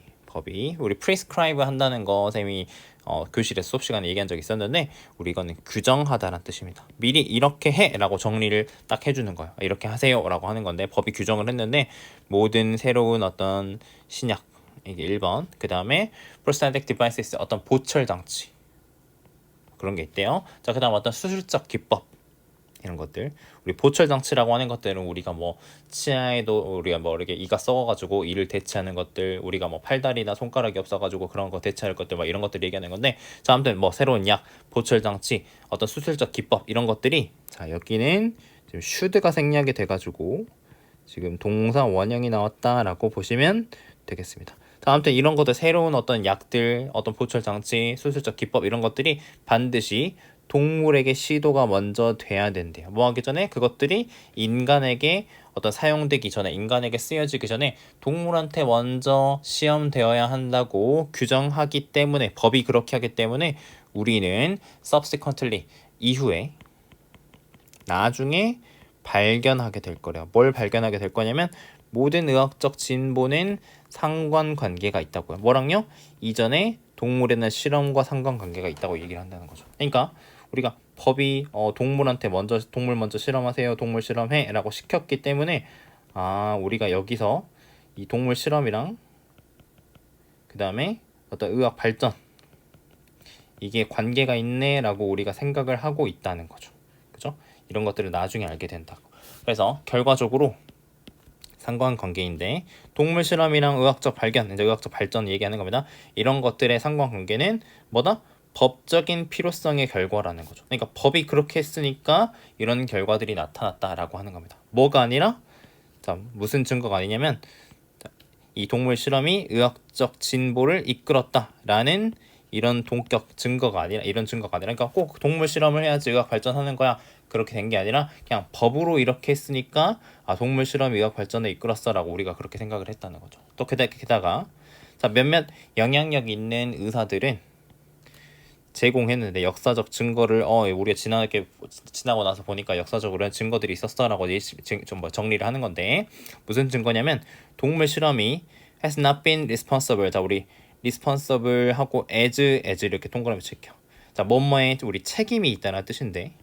우리 prescribe 한다는 거 쌤이 교실에 수업 시간에 얘기한 적이 있었는데, 우리 이거는 규정하다라는 뜻입니다. 미리 이렇게 해라고 정리를 딱 해주는 거예요. 이렇게 하세요라고 하는 건데, 법이 규정을 했는데 모든 새로운 어떤 신약, 이게 1번, 그 다음에 prosthetic devices, 어떤 보철 장치 그런 게 있대요. 자 그다음 어떤 수술적 기법, 이런 것들, 우리 보철 장치라고 하는 것들은 우리가 뭐 치아에도 우리가 뭐 이렇게 이가 썩어가지고 이를 대체하는 것들, 우리가 뭐 팔다리나 손가락이 없어가지고 그런 거 대체할 것들, 막 이런 것들 얘기하는 건데, 자 아무튼 뭐 새로운 약, 보철 장치, 어떤 수술적 기법, 이런 것들이, 자 여기는 지금 should가 생략이 돼가지고 지금 동사 원형이 나왔다라고 보시면 되겠습니다. 자 아무튼 이런 것들, 새로운 어떤 약들, 어떤 보철 장치, 수술적 기법, 이런 것들이 반드시 동물에게 시도가 먼저 돼야 된대요. 뭐 하기 전에? 그것들이 인간에게 어떤 사용되기 전에, 인간에게 쓰여지기 전에 동물한테 먼저 시험되어야 한다고 규정하기 때문에, 법이 그렇게 하기 때문에 우리는 subsequently, 이후에 나중에 발견하게 될 거래요. 뭘 발견하게 될 거냐면, 모든 의학적 진보는 상관관계가 있다고요. 뭐랑요? 이전에 동물에는 실험과 상관관계가 있다고 얘기를 한다는 거죠. 그러니까 우리가 법이 동물 먼저 실험하세요, 동물 실험해 라고 시켰기 때문에, 우리가 여기서 이 동물 실험이랑 그 다음에 어떤 의학 발전, 이게 관계가 있네 라고 우리가 생각을 하고 있다는 거죠. 그죠? 이런 것들을 나중에 알게 된다고. 그래서 결과적으로 상관관계인데, 동물 실험이랑 의학적 발견, 이제 의학적 발전 얘기하는 겁니다. 이런 것들의 상관관계는 뭐다? 법적인 필요성의 결과라는 거죠. 그러니까 법이 그렇게 했으니까 이런 결과들이 나타났다라고 하는 겁니다. 뭐가 아니라, 자 무슨 증거가 아니냐면, 이 동물 실험이 의학적 진보를 이끌었다라는 이런 증거가 아니라, 그러니까 꼭 동물 실험을 해야지 의학 발전하는 거야, 그렇게 된 게 아니라 그냥 법으로 이렇게 했으니까 동물 실험이 의학 발전에 이끌었어라고 우리가 그렇게 생각을 했다는 거죠. 또 게다가 자 몇몇 영향력 있는 의사들은 제공했는데 역사적 증거를 우리가 지나고 나서 보니까 역사적으로 이런 증거들이 있었어라고 좀 정리를 하는 건데 무슨 증거냐면 동물 실험이 has not been responsible. 자, 우리 responsible 하고 as 이렇게 동그라미 칠게요. 자, 뭐뭐에 우리 책임이 있다는 뜻인데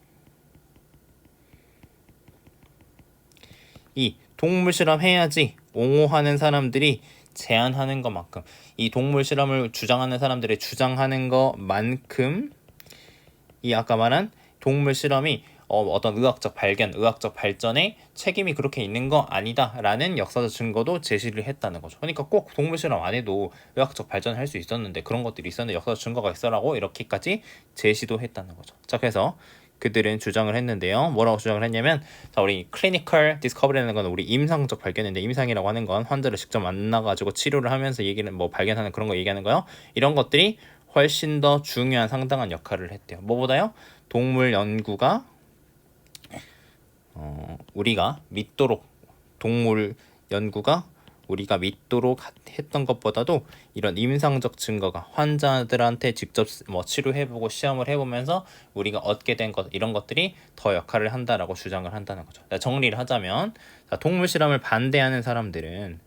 이 동물 실험 해야지 옹호하는 사람들이 제안하는 것만큼 이 동물 실험을 주장하는 사람들이 주장하는 것만큼 이 아까 말한 동물 실험이 어떤 의학적 발견, 의학적 발전에 책임이 그렇게 있는 거 아니다라는 역사적 증거도 제시를 했다는 거죠. 그러니까 꼭 동물 실험 안 해도 의학적 발전할 수 있었는데 그런 것들이 있었는데 역사적 증거가 있어라고 이렇게까지 제시도 했다는 거죠. 자, 그래서 그들은 주장을 했는데요. 뭐라고 주장을 했냐면 자, 우리 클리니컬 디스커버리라는 건 우리 임상적 발견인데 임상이라고 하는 건 환자를 직접 만나가지고 치료를 하면서 얘기는 뭐 발견하는 그런 거 얘기하는 거요. 이런 것들이 훨씬 더 중요한 상당한 역할을 했대요. 뭐보다요? 동물 연구가 우리가 믿도록 동물 연구가 우리가 믿도록 했던 것보다도 이런 임상적 증거가 환자들한테 직접 뭐 치료해보고 시험을 해보면서 우리가 얻게 된 것 이런 것들이 더 역할을 한다라고 주장을 한다는 거죠. 정리를 하자면 자, 동물 실험을 반대하는 사람들은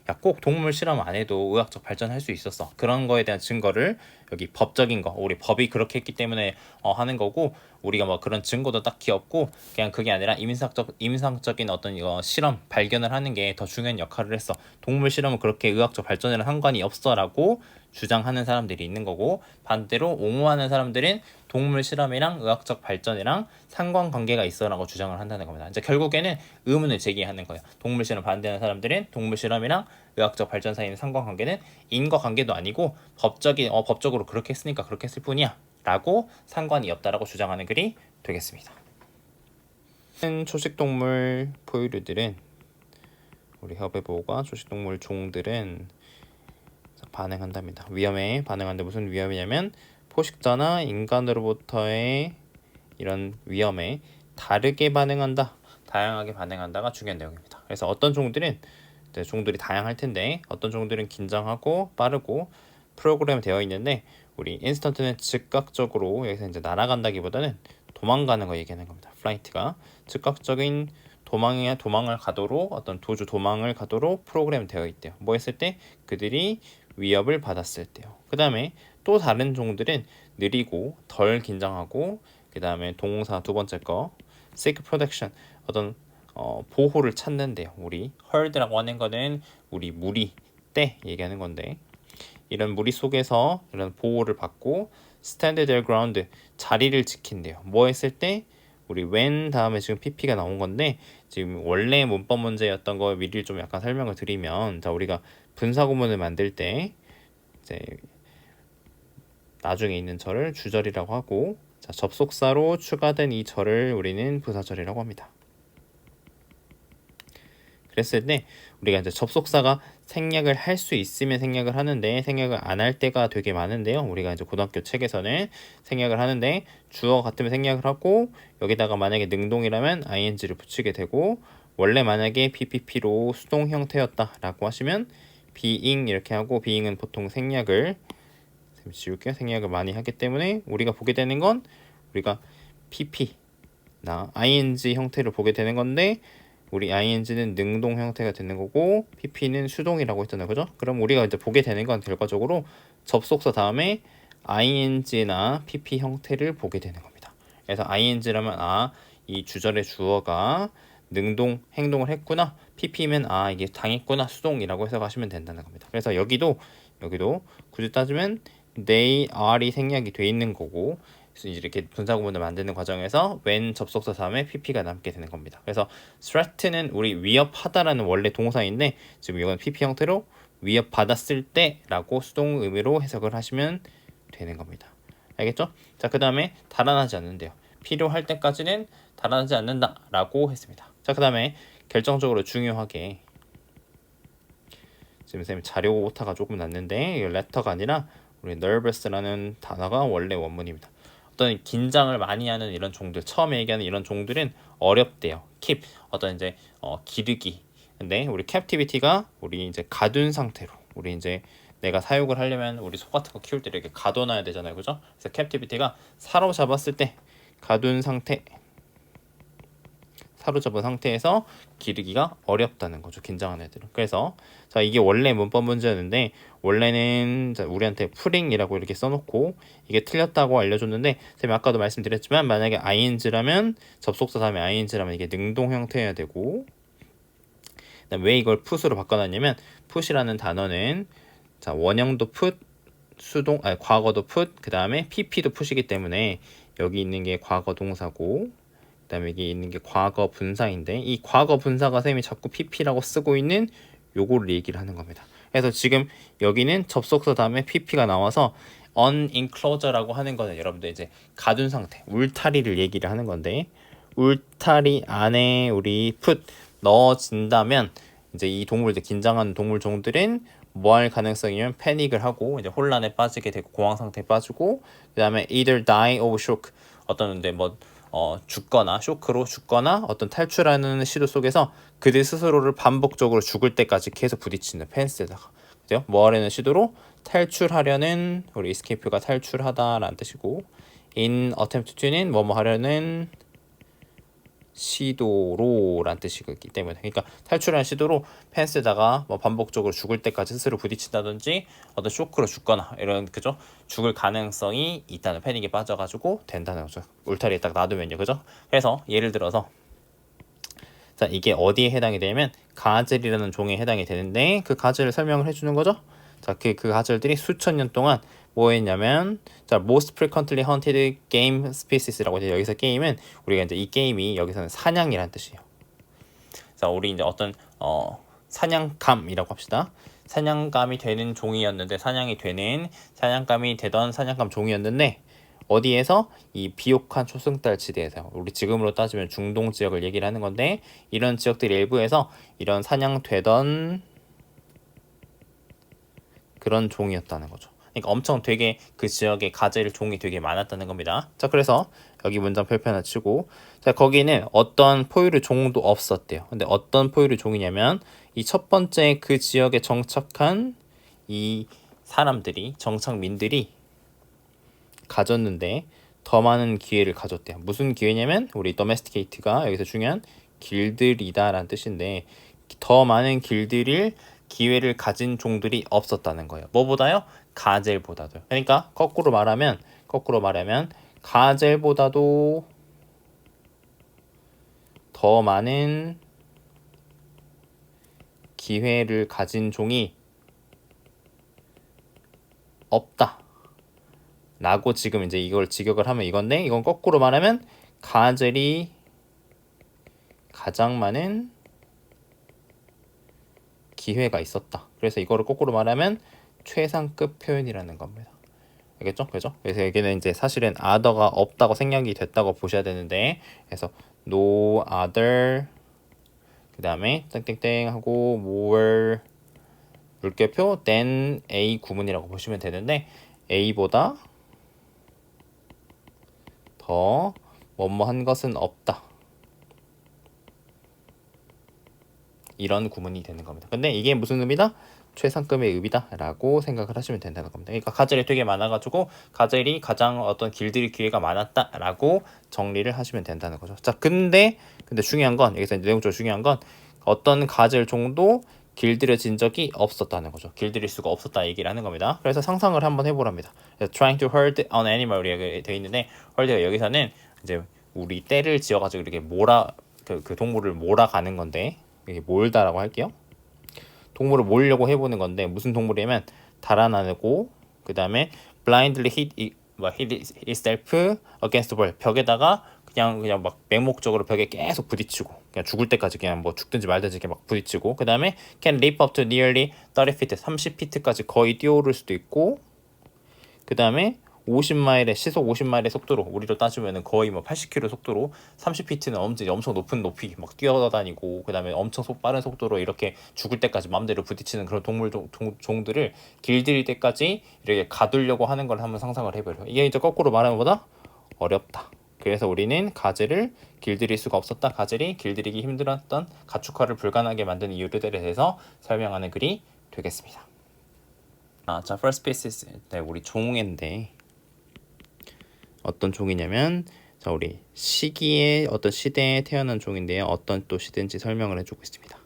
야, 꼭 동물 실험 안 해도 의학적 발전할 수 있었어. 그런 거에 대한 증거를 여기 법적인 거, 우리 법이 그렇게 했기 때문에 하는 거고 우리가 뭐 그런 증거도 딱히 없고 그냥 그게 아니라 임상적인 어떤 이거 실험 발견을 하는 게 더 중요한 역할을 했어. 동물 실험은 그렇게 의학적 발전이랑 상관이 없어라고 주장하는 사람들이 있는 거고 반대로 옹호하는 사람들은 동물 실험이랑 의학적 발전이랑 상관관계가 있어라고 주장을 한다는 겁니다. 이제 결국에는 의문을 제기하는 거예요. 동물 실험 반대하는 사람들은 동물 실험이랑 의학적 발전 사이의 상관관계는 인과관계도 아니고 법적으로 그렇게 했으니까 그렇게 했을 뿐이야 라고 상관이 없다라고 주장하는 글이 되겠습니다. 초식동물 포유류들은 우리 협회보호가 초식동물 종들은 반응한답니다. 위험에 반응하는데 무슨 위험이냐면 포식자나 인간으로부터의 이런 위험에 다르게 반응한다, 다양하게 반응한다가 중요한 내용입니다. 그래서 어떤 종들은 종들이 다양할 텐데 어떤 종들은 긴장하고 빠르고 프로그램 되어 있는데 우리 인스턴트는 즉각적으로 여기서 이제 날아간다기보다는 도망가는 거 얘기하는 겁니다. 플라이트가 즉각적인 도망을 가도록 어떤 도망을 가도록 프로그램 되어 있대요. 뭐 했을 때 그들이 위협을 받았을 때요. 그 다음에 또 다른 종들은 느리고 덜 긴장하고 그 다음에 동사 두 번째 거 seek protection 어떤 보호를 찾는데요. 우리 herd라고 하는 거는 우리 무리 때 얘기하는 건데 이런 무리 속에서 이런 보호를 받고 stand their ground 자리를 지킨대요. 뭐 했을 때 우리 when 다음에 지금 pp가 나온 건데 지금 원래 문법 문제였던 거 미리 좀 약간 설명을 드리면 자 우리가 분사구문을 만들 때 이제 나중에 있는 절을 주절이라고 하고 자, 접속사로 추가된 이 절을 우리는 부사절이라고 합니다. 그랬을 때 우리가 이제 접속사가 생략을 할 수 있으면 생략을 하는데 생략을 안 할 때가 되게 많은데요. 우리가 이제 고등학교 책에서는 생략을 하는데 주어 같으면 생략을 하고 여기다가 만약에 능동이라면 ing를 붙이게 되고 원래 만약에 PPP로 수동 형태였다라고 하시면 being 이렇게 하고 being은 보통 생략을 생략을 많이 하기 때문에 우리가 보게 되는 건 우리가 PP나 ing 형태를 보게 되는 건데 우리 ing는 능동 형태가 되는 거고 pp는 수동이라고 했잖아요. 그죠? 그럼 우리가 이제 보게 되는 건 결과적으로 접속사 다음에 ing나 pp 형태를 보게 되는 겁니다. 그래서 ing라면 이 주절의 주어가 능동 행동을 했구나. pp면 이게 당했구나. 수동이라고 해석하시면 된다는 겁니다. 그래서 여기도 굳이 따지면 they are이 생략이 돼 있는 거고 이렇게 분사구문을 만드는 과정에서 when 접속사 다음에 pp가 남게 되는 겁니다. 그래서 threat는 우리 위협하다라는 원래 동사인데 지금 이건 pp 형태로 위협받았을 때라고 수동 의미로 해석을 하시면 되는 겁니다. 알겠죠? 자, 그 다음에 달아나지 않는데요. 필요할 때까지는 달아나지 않는다라고 했습니다. 자, 그 다음에 결정적으로 중요하게 지금 선생님 자료 오타가 조금 났는데 이 letter가 아니라 우리 nervous라는 단어가 원래 원문입니다. 어떤 긴장을 많이 하는 이런 종들, 처음에 얘기하는 이런 종들은 어렵대요. keep 어떤 이제 기르기. 근데 우리 captivity가 우리 이제 가둔 상태로, 우리 이제 내가 사육을 하려면 우리 소 같은 거 키울 때 이렇게 가둬놔야 되잖아요, 그죠? 그래서 captivity가 사로잡았을 때 가둔 상태, 사로잡은 상태에서 기르기가 어렵다는 거죠. 긴장한 애들은. 그래서 자 이게 원래 문법 문제였는데 원래는 자, 우리한테 풀잉이라고 이렇게 써놓고 이게 틀렸다고 알려줬는데 쌤이 아까도 말씀드렸지만 만약에 ing라면 접속사 다음에 ing라면 이게 능동 형태여야 되고 그다음 왜 이걸 put으로 바꿔놨냐면 put이라는 단어는 자 원형도 put 수동 아니 과거도 put 그 다음에 pp도 put이기 때문에 여기 있는 게 과거 동사고 그다음에 여기 있는 게 과거 분사인데 이 과거 분사가 쌤이 자꾸 pp라고 쓰고 있는 요거를 얘기를 하는 겁니다. 그래서 지금 여기는 접속사 다음에 pp가 나와서 unenclosed라고 하는 거는 여러분들 이제 가둔 상태, 울타리를 얘기를 하는 건데 울타리 안에 우리 put 넣어진다면 이제 이 동물들 긴장하는 동물 종들은 뭐 할 가능성이면 패닉을 하고 이제 혼란에 빠지게 되고 공황 상태에 빠지고 그다음에 either die of shock 어떤데 뭐 죽거나 쇼크로 죽거나 어떤 탈출하는 시도 속에서 그들 스스로를 반복적으로 죽을 때까지 계속 부딪히는 펜스에다가 그죠? 뭐 하려는 시도로 탈출하려는 우리 escape가 탈출하다라는 뜻이고 in attempt to는 뭐뭐 하려는 시도로란 뜻이기 때문에 그러니까 탈출하는 시도로 펜스에다가 뭐 반복적으로 죽을 때까지 스스로 부딪힌다든지 어떤 쇼크로 죽거나 이런 그죠 죽을 가능성이 있다는 패닉에 빠져가지고 된다는 거죠. 울타리에 딱 놔두면요 그죠. 그래서 예를 들어서 자 이게 어디에 해당이 되냐면 가젤이라는 종에 해당이 되는데 그 가젤을 설명을 해주는 거죠. 자 그 가젤들이 수천 년 동안 뭐 했냐면 자 most frequently hunted game species라고 해서 여기서 게임은 우리가 이제 이 게임이 여기서는 사냥이라는 뜻이에요. 자 우리 이제 어떤 사냥감이라고 합시다. 사냥감이 되는 종이었는데 사냥감이 되던 사냥감 종이었는데 어디에서 이 비옥한 초승달 지대에서 우리 지금으로 따지면 중동 지역을 얘기를 하는 건데 이런 지역들 일부에서 이런 사냥되던 그런 종이었다는 거죠. 그러니까 엄청 되게 그 지역에 가젤 종이 되게 많았다는 겁니다. 자 그래서 여기 문장 펼쳐나 치고 자 거기는 어떤 포유류 종도 없었대요. 근데 어떤 포유류 종이냐면 이 첫 번째 그 지역에 정착한 이 사람들이 정착민들이 가졌는데 더 많은 기회를 가졌대요. 무슨 기회냐면 우리 domesticate가 여기서 중요한 길들이다라는 뜻인데 더 많은 길들일 기회를 가진 종들이 없었다는 거예요. 뭐보다요? 가젤보다도. 그러니까 거꾸로 말하면 가젤보다도 더 많은 기회를 가진 종이 없다. 라고 지금 이제 이걸 직역을 하면 이건데 이건 거꾸로 말하면 가젤이 가장 많은 기회가 있었다. 그래서 이거를 거꾸로 말하면 최상급 표현이라는 겁니다. 알겠죠? 그죠? 그래서 여기는 이제 사실은 other가 없다고 생략이 됐다고 보셔야 되는데 그래서 no other 그 다음에 땡땡땡 하고 more 물결표 than A 구문이라고 보시면 되는데 A보다 더 뭐뭐한 것은 없다. 이런 구문이 되는 겁니다. 근데 이게 무슨 의미다? 최상급의 의미다 라고 생각을 하시면 된다는 겁니다. 그러니까 가젤이 되게 많아가지고 가젤이 가장 어떤 길들일 기회가 많았다 라고 정리를 하시면 된다는 거죠. 자 근데 중요한 건 여기서 내용적으로 중요한 건 어떤 가젤 종도 길들여진 적이 없었다는 거죠. 길들일 수가 없었다 얘기를 하는 겁니다. 그래서 상상을 한번 해보랍니다. trying to herd an animal 이렇게 되어 있는데 herd가 여기서는 이제 우리 떼를 지어가지고 이렇게 그 동물을 몰아가는 건데 이렇게 몰다라고 할게요. 동물을 몰려고 해보는 건데 무슨 동물이냐면 달아나고 그 다음에 blindly hit itself against the wall 벽에다가 그냥 막 맹목적으로 벽에 계속 부딪히고 그냥 죽을 때까지 그냥 뭐 죽든지 말든지 이렇게 막 부딪히고 그 다음에 can leap up to nearly 30 feet 30피트까지 거의 뛰어오를 수도 있고 그 다음에 50마일의 시속 50마일의 속도로 우리로 따지면은 거의 뭐 80km 속도로 30피트는 엄청 높은 높이 막 뛰어다니고 그 다음에 엄청 빠른 속도로 이렇게 죽을 때까지 마음대로 부딪히는 그런 동물 종들을 길들일 때까지 이렇게 가두려고 하는 걸 한번 상상을 해보려. 이게 이제 거꾸로 말하는 것보다 어렵다. 그래서 우리는 가젤을 길들일 수가 없었다. 가젤이 길들이기 힘들었던 가축화를 불가능하게 만든 이유들에 대해서 설명하는 글이 되겠습니다. 자, first piece, 네, 우리 종인데 어떤 종이냐면 자, 우리 시기에 어떤 시대에 태어난 종인데요. 어떤 또 시대인지 설명을 해주고 있습니다.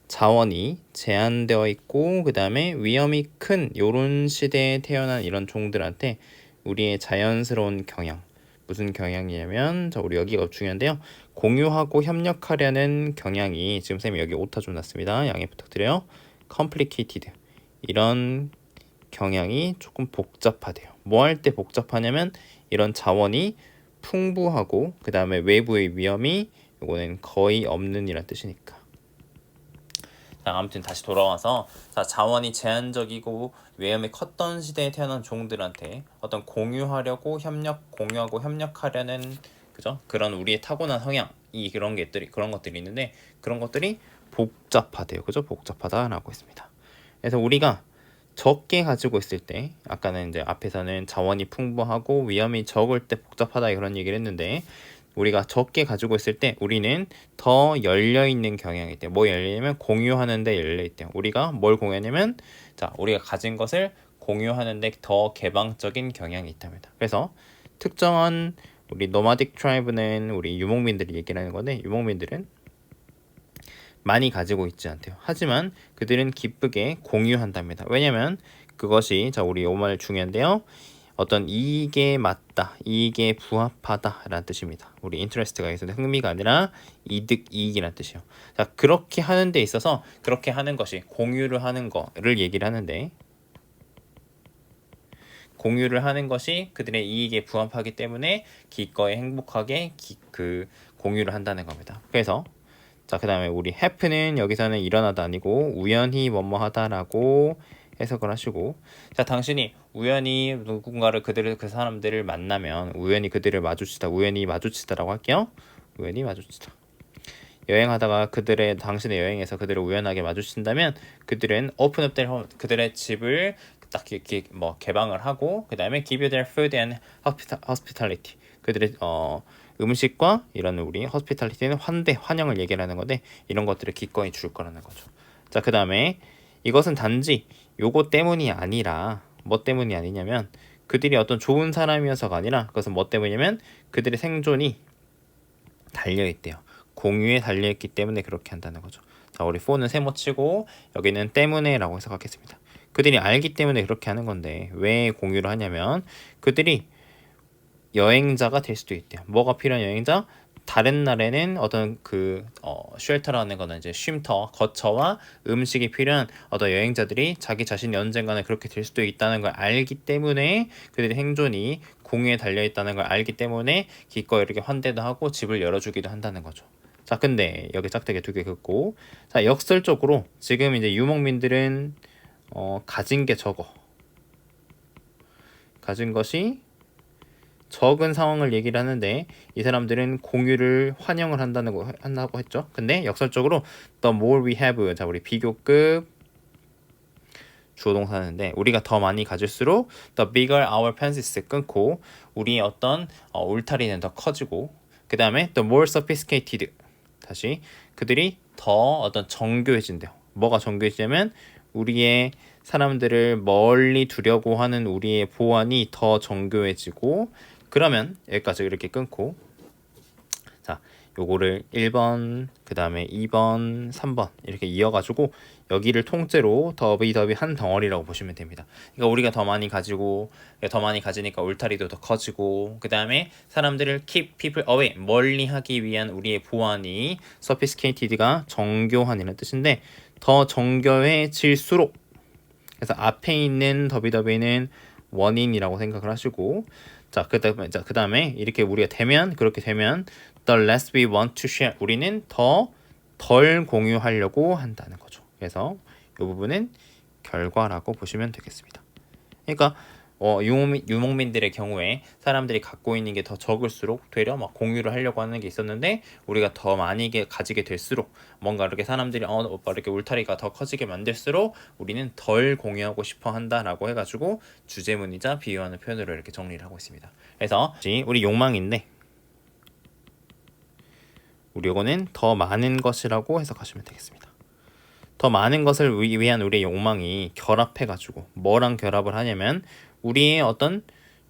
자원이 제한되어 있고 그 다음에 위험이 큰 요런 시대에 태어난 이런 종들한테 우리의 자연스러운 경향, 무슨 경향이냐면 자, 우리 여기가 중요한데요. 공유하고 협력하려는 경향이 지금 쌤이 여기 오타 좀 났습니다. 양해 부탁드려요. complicated, 이런 경향이 조금 복잡하대요. 뭐 할 때 복잡하냐면 이런 자원이 풍부하고 그 다음에 외부의 위험이 이거는 거의 없는 이란 뜻이니까. 자, 아무튼 다시 돌아와서 자, 자원이 제한적이고 위험이 컸던 시대에 태어난 종들한테 어떤 공유하고 협력하려는 그죠? 그런 우리의 타고난 성향이 그런 것들이 있는데 그런 것들이 복잡하대요. 그죠? 복잡하다라고 했습니다. 그래서 우리가 적게 가지고 있을 때 아까는 이제 앞에서는 자원이 풍부하고 위험이 적을 때 복잡하다 그런 얘기를 했는데 우리가 적게 가지고 있을 때 우리는 더 열려있는 경향이 있대요. 뭐 열리냐면 공유하는데 열려있대요. 우리가 뭘 공유하냐면 자, 우리가 가진 것을 공유하는데 더 개방적인 경향이 있답니다. 그래서 특정한 우리 노마딕 트라이브는 우리 유목민들이 얘기를 하는 건데 유목민들은 많이 가지고 있지 않대요. 하지만 그들은 기쁘게 공유한답니다. 왜냐면 그것이 자, 우리 요 말 중요한데요. 어떤 이익에 맞다, 이익에 부합하다 라는 뜻입니다. 우리 인트레스트가 있어서 흥미가 아니라 이득, 이익이라는 뜻이에요. 자, 그렇게 하는 데 있어서 그렇게 하는 것이 공유를 하는 거를 얘기를 하는데 공유를 하는 것이 그들의 이익에 부합하기 때문에 기꺼이 행복하게 공유를 한다는 겁니다. 그래서 자, 그 다음에 우리 happen은 여기서는 일어나다 아니고 우연히 뭐뭐하다라고 해석을 하시고 자, 당신이 우연히 누군가를 그 사람들을 만나면 우연히 그들을 마주치다, 우연히 마주치다라고 할게요. 우연히 마주치다. 여행하다가 당신의 여행에서 그들을 우연하게 마주친다면 그들은 open up 그들의 집을 딱 이렇게 뭐 개방을 하고 그 다음에 give you their food and hospitality, 그들의 음식과 이런 우리 hospitality는 환영을 얘기하는 건데 이런 것들을 기꺼이 줄 거라는 거죠. 자, 그 다음에 이것은 단지 요거 때문이 아니라 뭐 때문이 아니냐면 그들이 어떤 좋은 사람이어서가 아니라 그것은 뭐 때문이냐면 그들의 생존이 달려있대요. 공유에 달려있기 때문에 그렇게 한다는 거죠. 자, 우리 for는 세모치고 여기는 때문에라고 해석하겠습니다. 그들이 알기 때문에 그렇게 하는 건데 왜 공유를 하냐면 그들이 여행자가 될 수도 있대요. 뭐가 필요한 여행자? 다른 날에는 어떤 쉘터라는 거는 이제 쉼터, 거처와 음식이 필요한 어떤 여행자들이 자기 자신이 언젠가는 그렇게 될 수도 있다는 걸 알기 때문에 그들의 생존이 공유에 달려 있다는 걸 알기 때문에 기꺼이 이렇게 환대도 하고 집을 열어주기도 한다는 거죠. 자, 근데 여기 짝대기 두 개 긋고 자, 역설적으로 지금 이제 유목민들은 가진 게 적어. 가진 것이 적은 상황을 얘기를 하는데 이 사람들은 공유를 환영을 한다고 했죠. 근데 역설적으로 the more we have, 자, 우리 비교급 주어 동사인데 우리가 더 많이 가질수록 the bigger our penis 끊고 우리의 어떤 울타리는 더 커지고 그 다음에 the more sophisticated, 다시 그들이 더 어떤 정교해진대요. 뭐가 정교해지냐면 우리의 사람들을 멀리 두려고 하는 우리의 보안이 더 정교해지고 그러면 여기까지 이렇게 끊고 자, 요거를 1번, 그 다음에 2번, 3번 이렇게 이어가지고 여기를 통째로 더비 한 덩어리라고 보시면 됩니다. 그러니까 우리가 더 많이 가지니까 울타리도 더 커지고 그 다음에 사람들을 keep people away, 멀리 하기 위한 우리의 보안이 sophisticated가 정교한이라는 뜻인데 더 정교해질수록 그래서 앞에 있는 더비는 원인이라고 생각을 하시고 자, 그 다음에 이렇게 그렇게 되면 the less we want to share, 우리는 더 덜 공유하려고 한다는 거죠. 그래서 이 부분은 결과라고 보시면 되겠습니다. 그러니까 유목민들의 경우에 사람들이 갖고 있는 게 더 적을수록 되려 막 공유를 하려고 하는 게 있었는데 우리가 더 많이 가지게 될수록 뭔가 이렇게 사람들이 이렇게 울타리가 더 커지게 만들수록 우리는 덜 공유하고 싶어 한다라고 해가지고 주제문이자 비유하는 표현으로 이렇게 정리를 하고 있습니다. 그래서 우리 욕망인데 우리 요거는 더 많은 것이라고 해석하시면 되겠습니다. 더 많은 것을 위한 우리의 욕망이 결합해가지고 뭐랑 결합을 하냐면 우리의 어떤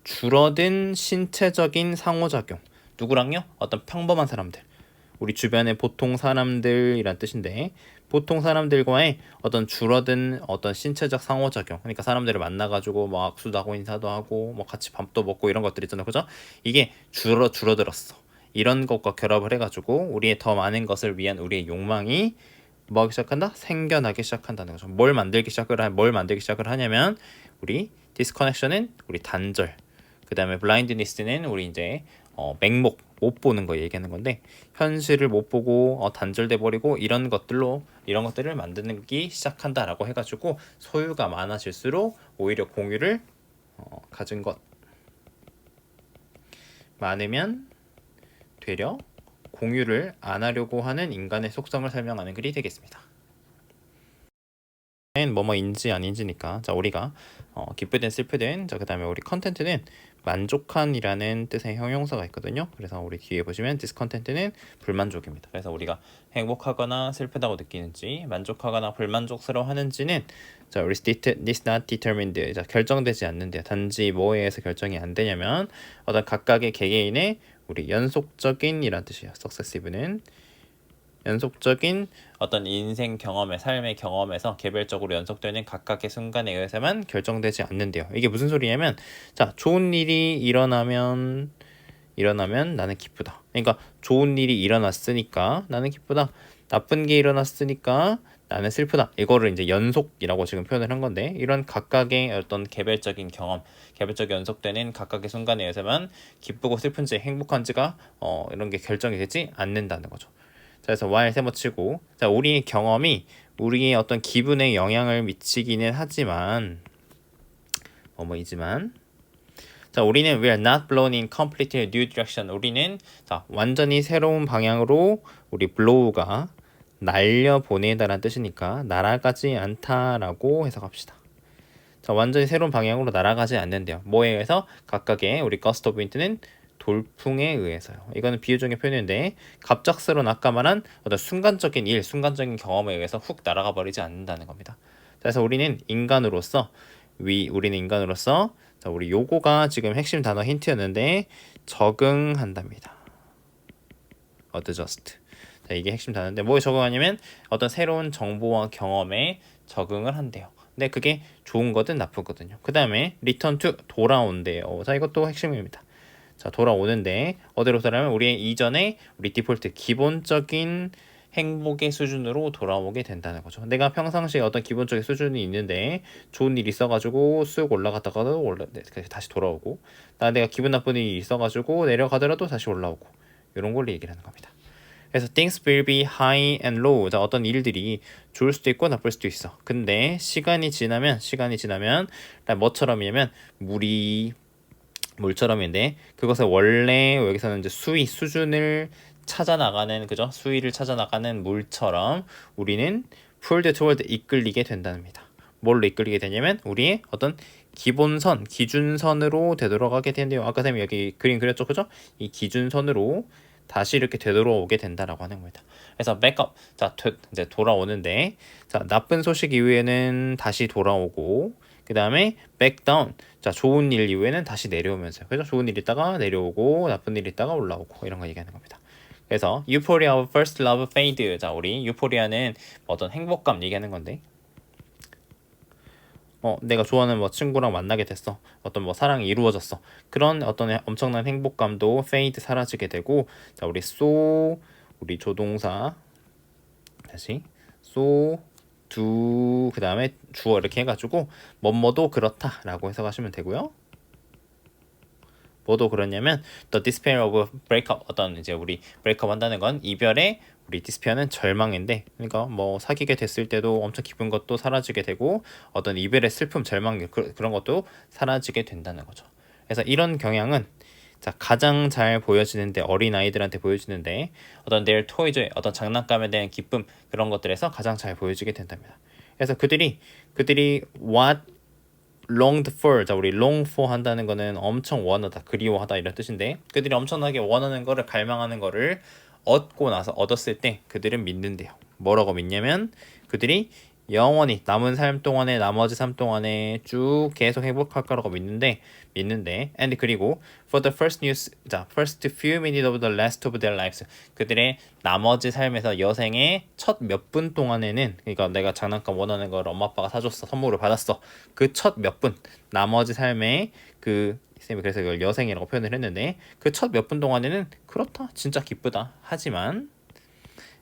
줄어든 신체적인 상호작용. 누구랑요? 어떤 평범한 사람들. 우리 주변의 보통 사람들이란 뜻인데 보통 사람들과의 어떤 줄어든 어떤 신체적 상호작용. 그러니까 사람들을 만나가지고 뭐 악수도 하고 인사도 하고 뭐 같이 밥도 먹고 이런 것들 있잖아요. 그죠? 이게 줄어들었어. 이런 것과 결합을 해가지고 우리의 더 많은 것을 위한 우리의 욕망이 뭐 하기 시작한다? 생겨나기 시작한다는 거죠. 뭘 만들기 시작을 하냐면 우리 디스커넥션은 우리 단절. 그다음에 블라인드니스는 우리 이제 맹목 못 보는 거 얘기하는 건데 현실을 못 보고 단절돼 버리고 이런 것들을 만드기 시작한다라고 해가지고 소유가 많아질수록 오히려 공유를 가진 것 많으면 되려 공유를 안 하려고 하는 인간의 속성을 설명하는 글이 되겠습니다. 뭐뭐인지 아닌지니까 자 우리가 기쁘든 슬프든 자 그다음에 우리 컨텐츠는 만족한이라는 뜻의 형용사가 있거든요. 그래서 우리 뒤에 보시면 discontent는 불만족입니다. 그래서 우리가 행복하거나 슬프다고 느끼는지 만족하거나 불만족스러워하는지는 자 우리 this not determined 자 결정되지 않는데요. 단지 뭐에 의해서 결정이 안 되냐면 어떤 각각의 개개인의 우리 연속적인이란 뜻이에요. successive는 연속적인 어떤 인생 경험의 삶의 경험에서 개별적으로 연속되는 각각의 순간에 의해서만 결정되지 않는데요. 이게 무슨 소리냐면 자 좋은 일이 일어나면 나는 기쁘다. 그러니까 좋은 일이 일어났으니까 나는 기쁘다. 나쁜 게 일어났으니까 나는 슬프다. 이거를 이제 연속이라고 지금 표현을 한 건데 이런 각각의 어떤 개별적인 경험, 개별적 연속되는 각각의 순간에 의해서만 기쁘고 슬픈지 행복한지가 이런 게 결정이 되지 않는다는 거죠. 자, 그래서 while 세모치고 자 우리의 경험이 우리의 어떤 기분에 영향을 미치기는 하지만 자 우리는 we are not blown in completely new direction. 우리는 자 완전히 새로운 방향으로 우리 blow가 날려 보내다라는 뜻이니까 날아가지 않다라고 해석합시다. 자 완전히 새로운 방향으로 날아가지 않는데요. 뭐에 의해서 각각의 우리 gust of wind는 돌풍에 의해서요. 이거는 비유적인 표현인데 갑작스러운 아까 말한 어떤 순간적인 경험에 의해서 훅 날아가 버리지 않는다는 겁니다. 그래서 우리는 인간으로서 자, 우리 요거가 지금 핵심 단어 힌트였는데 적응한답니다. adjust. 자, 이게 핵심 단어인데 뭐에 적응하냐면 어떤 새로운 정보와 경험에 적응을 한대요. 근데 그게 좋은 거든 나쁘거든요. 그 다음에 return to 돌아온대요. 자, 이것도 핵심입니다. 자 돌아오는데 어디로 돌아오면 우리의 이전에 우리 디폴트 기본적인 행복의 수준으로 돌아오게 된다는 거죠. 내가 평상시에 어떤 기본적인 수준이 있는데 좋은 일이 있어가지고 쑥 올라갔다가도 다시 돌아오고 내가 기분 나쁜 일이 있어가지고 내려가더라도 다시 올라오고 이런 걸 얘기를 하는 겁니다. 그래서 things will be high and low. 자, 어떤 일들이 좋을 수도 있고 나쁠 수도 있어. 근데 시간이 지나면 뭐처럼이냐면 물처럼인데 그것을 원래 여기서는 이제 수준을 찾아 나가는 그죠? 수위를 찾아 나가는 물처럼 우리는 pulled toward 이끌리게 된답니다. 뭘로 이끌리게 되냐면 우리의 어떤 기준선으로 되돌아가게 되는데요. 아까 선생님이 여기 그림 그렸죠, 그죠? 이 기준선으로 다시 이렇게 되돌아오게 된다라고 하는 겁니다. 그래서 백업, 자 이제 돌아오는데 자 나쁜 소식 이후에는 다시 돌아오고 그 다음에 back down. 자, 좋은 일 이후에는 다시 내려오면서요. 그래서 좋은 일 있다가 내려오고 나쁜 일 있다가 올라오고 이런 거 얘기하는 겁니다. 그래서 euphoria of first love fade. 자, 우리 유포리아는 어떤 행복감 얘기하는 건데 내가 좋아하는 뭐 친구랑 만나게 됐어. 어떤 뭐 사랑이 이루어졌어. 그런 어떤 엄청난 행복감도 fade 사라지게 되고 자, 우리 조동사 다시 그 다음에 주어 이렇게 해가지고 뭐뭐도 그렇다라고 해석하시면 되고요. 뭐도 그러냐면 the despair of breakup 어떤 이제 우리 breakup 한다는 건 이별의 우리 despair는 절망인데 그러니까 뭐 사귀게 됐을 때도 엄청 기쁜 것도 사라지게 되고 어떤 이별의 슬픔 절망 그런 것도 사라지게 된다는 거죠. 그래서 이런 경향은 자 가장 잘 보여지는데 어린 아이들한테 보여지는데 어떤 their toys 어떤 장난감에 대한 기쁨 그런 것들에서 가장 잘 보여지게 된답니다. 그래서 그들이 what longed for 자 우리 long for 한다는 거는 엄청 원하다 그리워하다 이런 뜻인데 그들이 엄청나게 원하는 거를 갈망하는 거를 얻었을 때 그들은 믿는데요. 뭐라고 믿냐면 그들이 영원히 남은 삶 동안에 나머지 삶 동안에 쭉 계속 행복할 거라고 믿는데 and 그리고 for the first news 자 first few minutes of the rest of their lives 그들의 나머지 삶에서 여생의 첫 몇 분 동안에는 그러니까 내가 장난감 원하는 걸 엄마 아빠가 사줬어 선물을 받았어 그 첫 몇 분 나머지 삶에 그 쌤이 그래서 이걸 여생이라고 표현을 했는데 그 첫 몇 분 동안에는 그렇다 진짜 기쁘다 하지만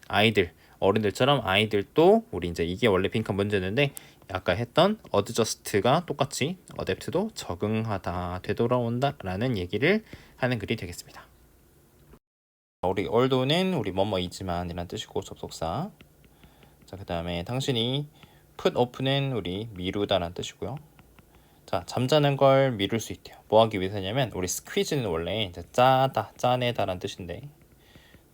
아이들 어른들처럼 아이들도 우리 이제 이게 원래 빈칸 문제였는데 아까 했던 adjust가 똑같이 adapt도 적응하다 되돌아온다 라는 얘기를 하는 글이 되겠습니다. 우리 although는 우리 뭐뭐이지만 이란 뜻이고 접속사 자 그 다음에 당신이 put off는 우리 미루다 라는 뜻이고요. 자 잠자는 걸 미룰 수 있대요. 뭐 하기 위해서냐면 우리 squeeze는 원래 이제 짜다 짜내다 라는 뜻인데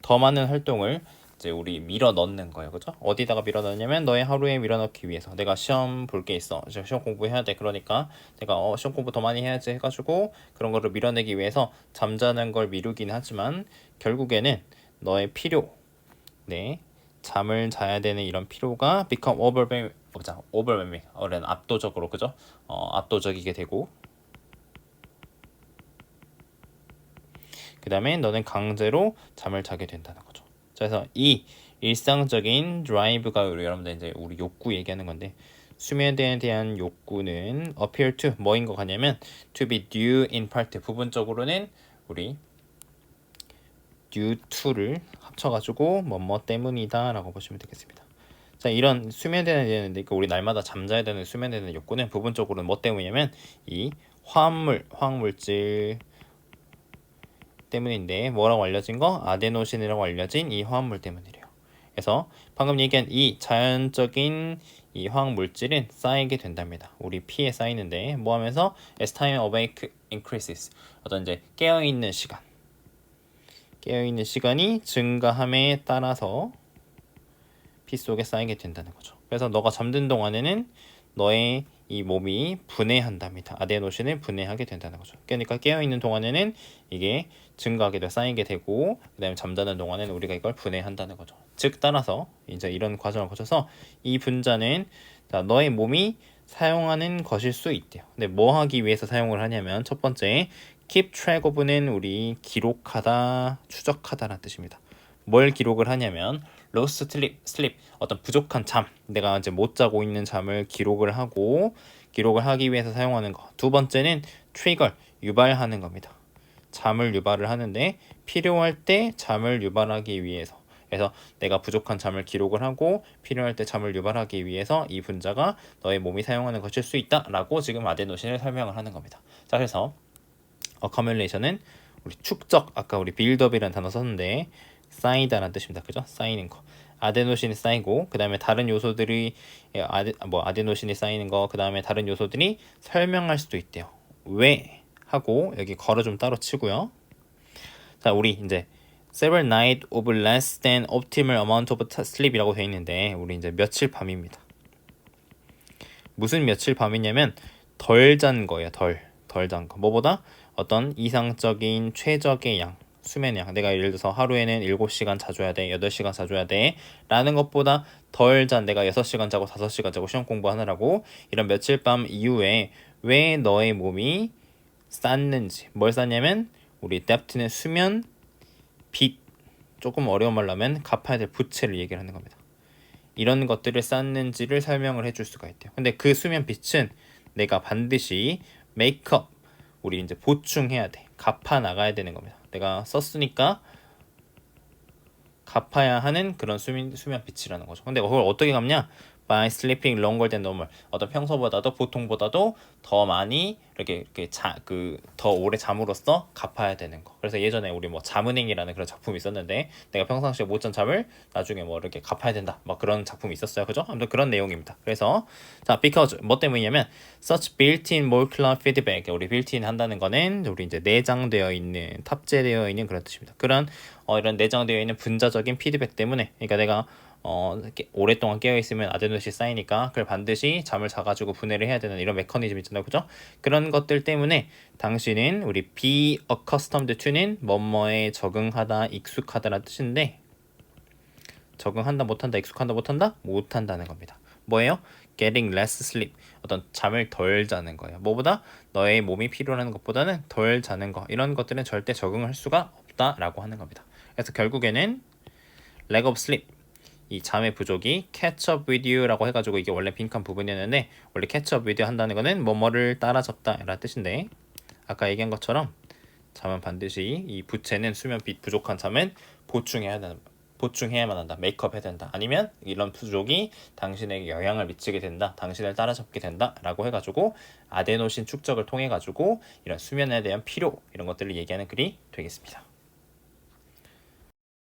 더 많은 활동을 이제 우리 밀어 넣는 거예요. 그죠? 어디다가 밀어 넣냐면 너의 하루에 밀어 넣기 위해서 내가 시험 볼 게 있어. 시험 공부해야 돼. 그러니까 내가 시험 공부 더 많이 해야지 해가지고 그런 거를 밀어내기 위해서 잠자는 걸 미루긴 하지만 결국에는 너의 필요 네 잠을 자야 되는 이런 필요가 become overwhelming 압도적으로 그죠? 압도적이게 되고 그 다음에 너는 강제로 잠을 자게 된다는 거죠. 그래서 이 일상적인 드라이브가 여러분들 이제 우리 욕구 얘기하는 건데 수면에 대한 욕구는 appear to 뭐인 것 같냐면 to be due in part 부분적으로는 우리 due to를 합쳐가지고 뭐뭐 때문이다 라고 보시면 되겠습니다. 자 이런 수면에 대한 그러니까 우리 날마다 잠자야 되는 수면에 대한 욕구는 부분적으로는 뭐 때문이냐면 이 화학물질 때문인데 뭐라고 알려진 거? 아데노신이라고 알려진 이 화합물 때문이래요. 그래서 방금 얘기한 이 자연적인 이 화학물질은 쌓이게 된답니다. 우리 피에 쌓이는데 뭐 하면서 as time awake increases 어떤 이제 깨어있는 시간이 증가함에 따라서 피 속에 쌓이게 된다는 거죠. 그래서 너가 잠든 동안에는 너의 이 몸이 분해한답니다. 아데노신을 분해하게 된다는 거죠. 그러니까 깨어있는 동안에는 이게 증가하게 돼 쌓이게 되고 그 다음에 잠자는 동안에는 우리가 이걸 분해한다는 거죠. 즉 따라서 이제 이런 과정을 거쳐서 이 분자는 자, 너의 몸이 사용하는 것일 수 있대요. 근데 뭐 하기 위해서 사용을 하냐면 첫 번째 keep track of는 우리 기록하다, 추적하다라는 뜻입니다. 뭘 기록을 하냐면 lost sleep 어떤 부족한 잠 내가 이제 못 자고 있는 잠을 기록을 하기 위해서 사용하는 거. 두 번째는 trigger 유발하는 겁니다. 잠을 유발을 하는데 필요할 때 잠을 유발하기 위해서 그래서 내가 부족한 잠을 기록을 하고 필요할 때 잠을 유발하기 위해서 이 분자가 너의 몸이 사용하는 것일 수 있다라고 지금 아데노신을 설명을 하는 겁니다. 자 그래서 accumulation은 우리 축적 아까 우리 buildup이라는 단어 썼는데 쌓이다라는 뜻입니다. 그죠? 쌓이는 거. 아데노신이 쌓이고 그 다음에 다른 요소들이 아데노신이 쌓이는 거 그 다음에 다른 요소들이 설명할 수도 있대요. 왜? 하고 여기 걸어 좀 따로 치고요. 자 우리 이제 several night of less than optimal amount of sleep이라고 되어 있는데 우리 이제 며칠 밤입니다. 무슨 며칠 밤이냐면 덜 잔 거예요. 덜 잔 거. 뭐보다 어떤 이상적인 최적의 양 수면의 양 내가 예를 들어서 하루에는 7시간 자줘야 돼 8시간 자줘야 돼 라는 것보다 덜 잔 내가 6시간 자고 5시간 자고 시험 공부하느라고 이런 며칠 밤 이후에 왜 너의 몸이 쌌는지 뭘 쌌냐면 우리 debt는 수면 빚 조금 어려운 말로 하면 갚아야 될 부채를 얘기를 하는 겁니다. 이런 것들을 쌌는지를 설명을 해줄 수가 있대요. 근데 그 수면 빚은 내가 반드시 메이크업 우리 이제 보충해야 돼. 갚아 나가야 되는 겁니다. 내가 썼으니까 갚아야 하는 그런 수면 빚이라는 거죠. 근데 그걸 어떻게 갚냐? By sleeping longer than normal. 어떤 평소보다도 보통보다도 더 많이 이렇게 더 오래 잠으로써 갚아야 되는 거. 그래서 예전에 우리 뭐 잠은행이라는 그런 작품이 있었는데 내가 평상시에 못 잔 잠을 나중에 뭐 이렇게 갚아야 된다. 막 그런 작품이 있었어요. 그죠? 아무튼 그런 내용입니다. 그래서 자, because 뭐 때문이냐면 such built-in molecular feedback. 우리 built-in 한다는 거는 우리 이제 내장되어 있는 탑재되어 있는 그런 뜻입니다. 그런 이런 내장되어 있는 분자적인 피드백 때문에 그러니까 내가 오랫동안 깨어있으면 아데노신 쌓이니까 그걸 반드시 잠을 자가지고 분해를 해야 되는 이런 메커니즘 있잖아요. 그죠? 그런 것들 때문에 당신은 우리 be accustomed to는 뭐뭐에 적응하다, 익숙하다라는 뜻인데 적응한다 못한다 익숙한다 못한다 못한다는 겁니다. 뭐예요? getting less sleep. 어떤 잠을 덜 자는 거예요. 뭐보다 너의 몸이 필요한 것보다는 덜 자는 거. 이런 것들은 절대 적응할 수가 없다라고 하는 겁니다. 그래서 결국에는 lack of sleep. 이 잠의 부족이 catch up with you라고 해가지고 이게 원래 빈칸 부분이었는데 원래 catch up with you 한다는 거는 뭐뭐를 따라잡다 라는 뜻인데 아까 얘기한 것처럼 잠은 반드시 이 부채는 수면 부족한 잠은 보충해야만 한다. 메이크업 해야 된다. 아니면 이런 부족이 당신에게 영향을 미치게 된다. 당신을 따라잡게 된다. 라고 해가지고 아데노신 축적을 통해 가지고 이런 수면에 대한 필요 이런 것들을 얘기하는 글이 되겠습니다.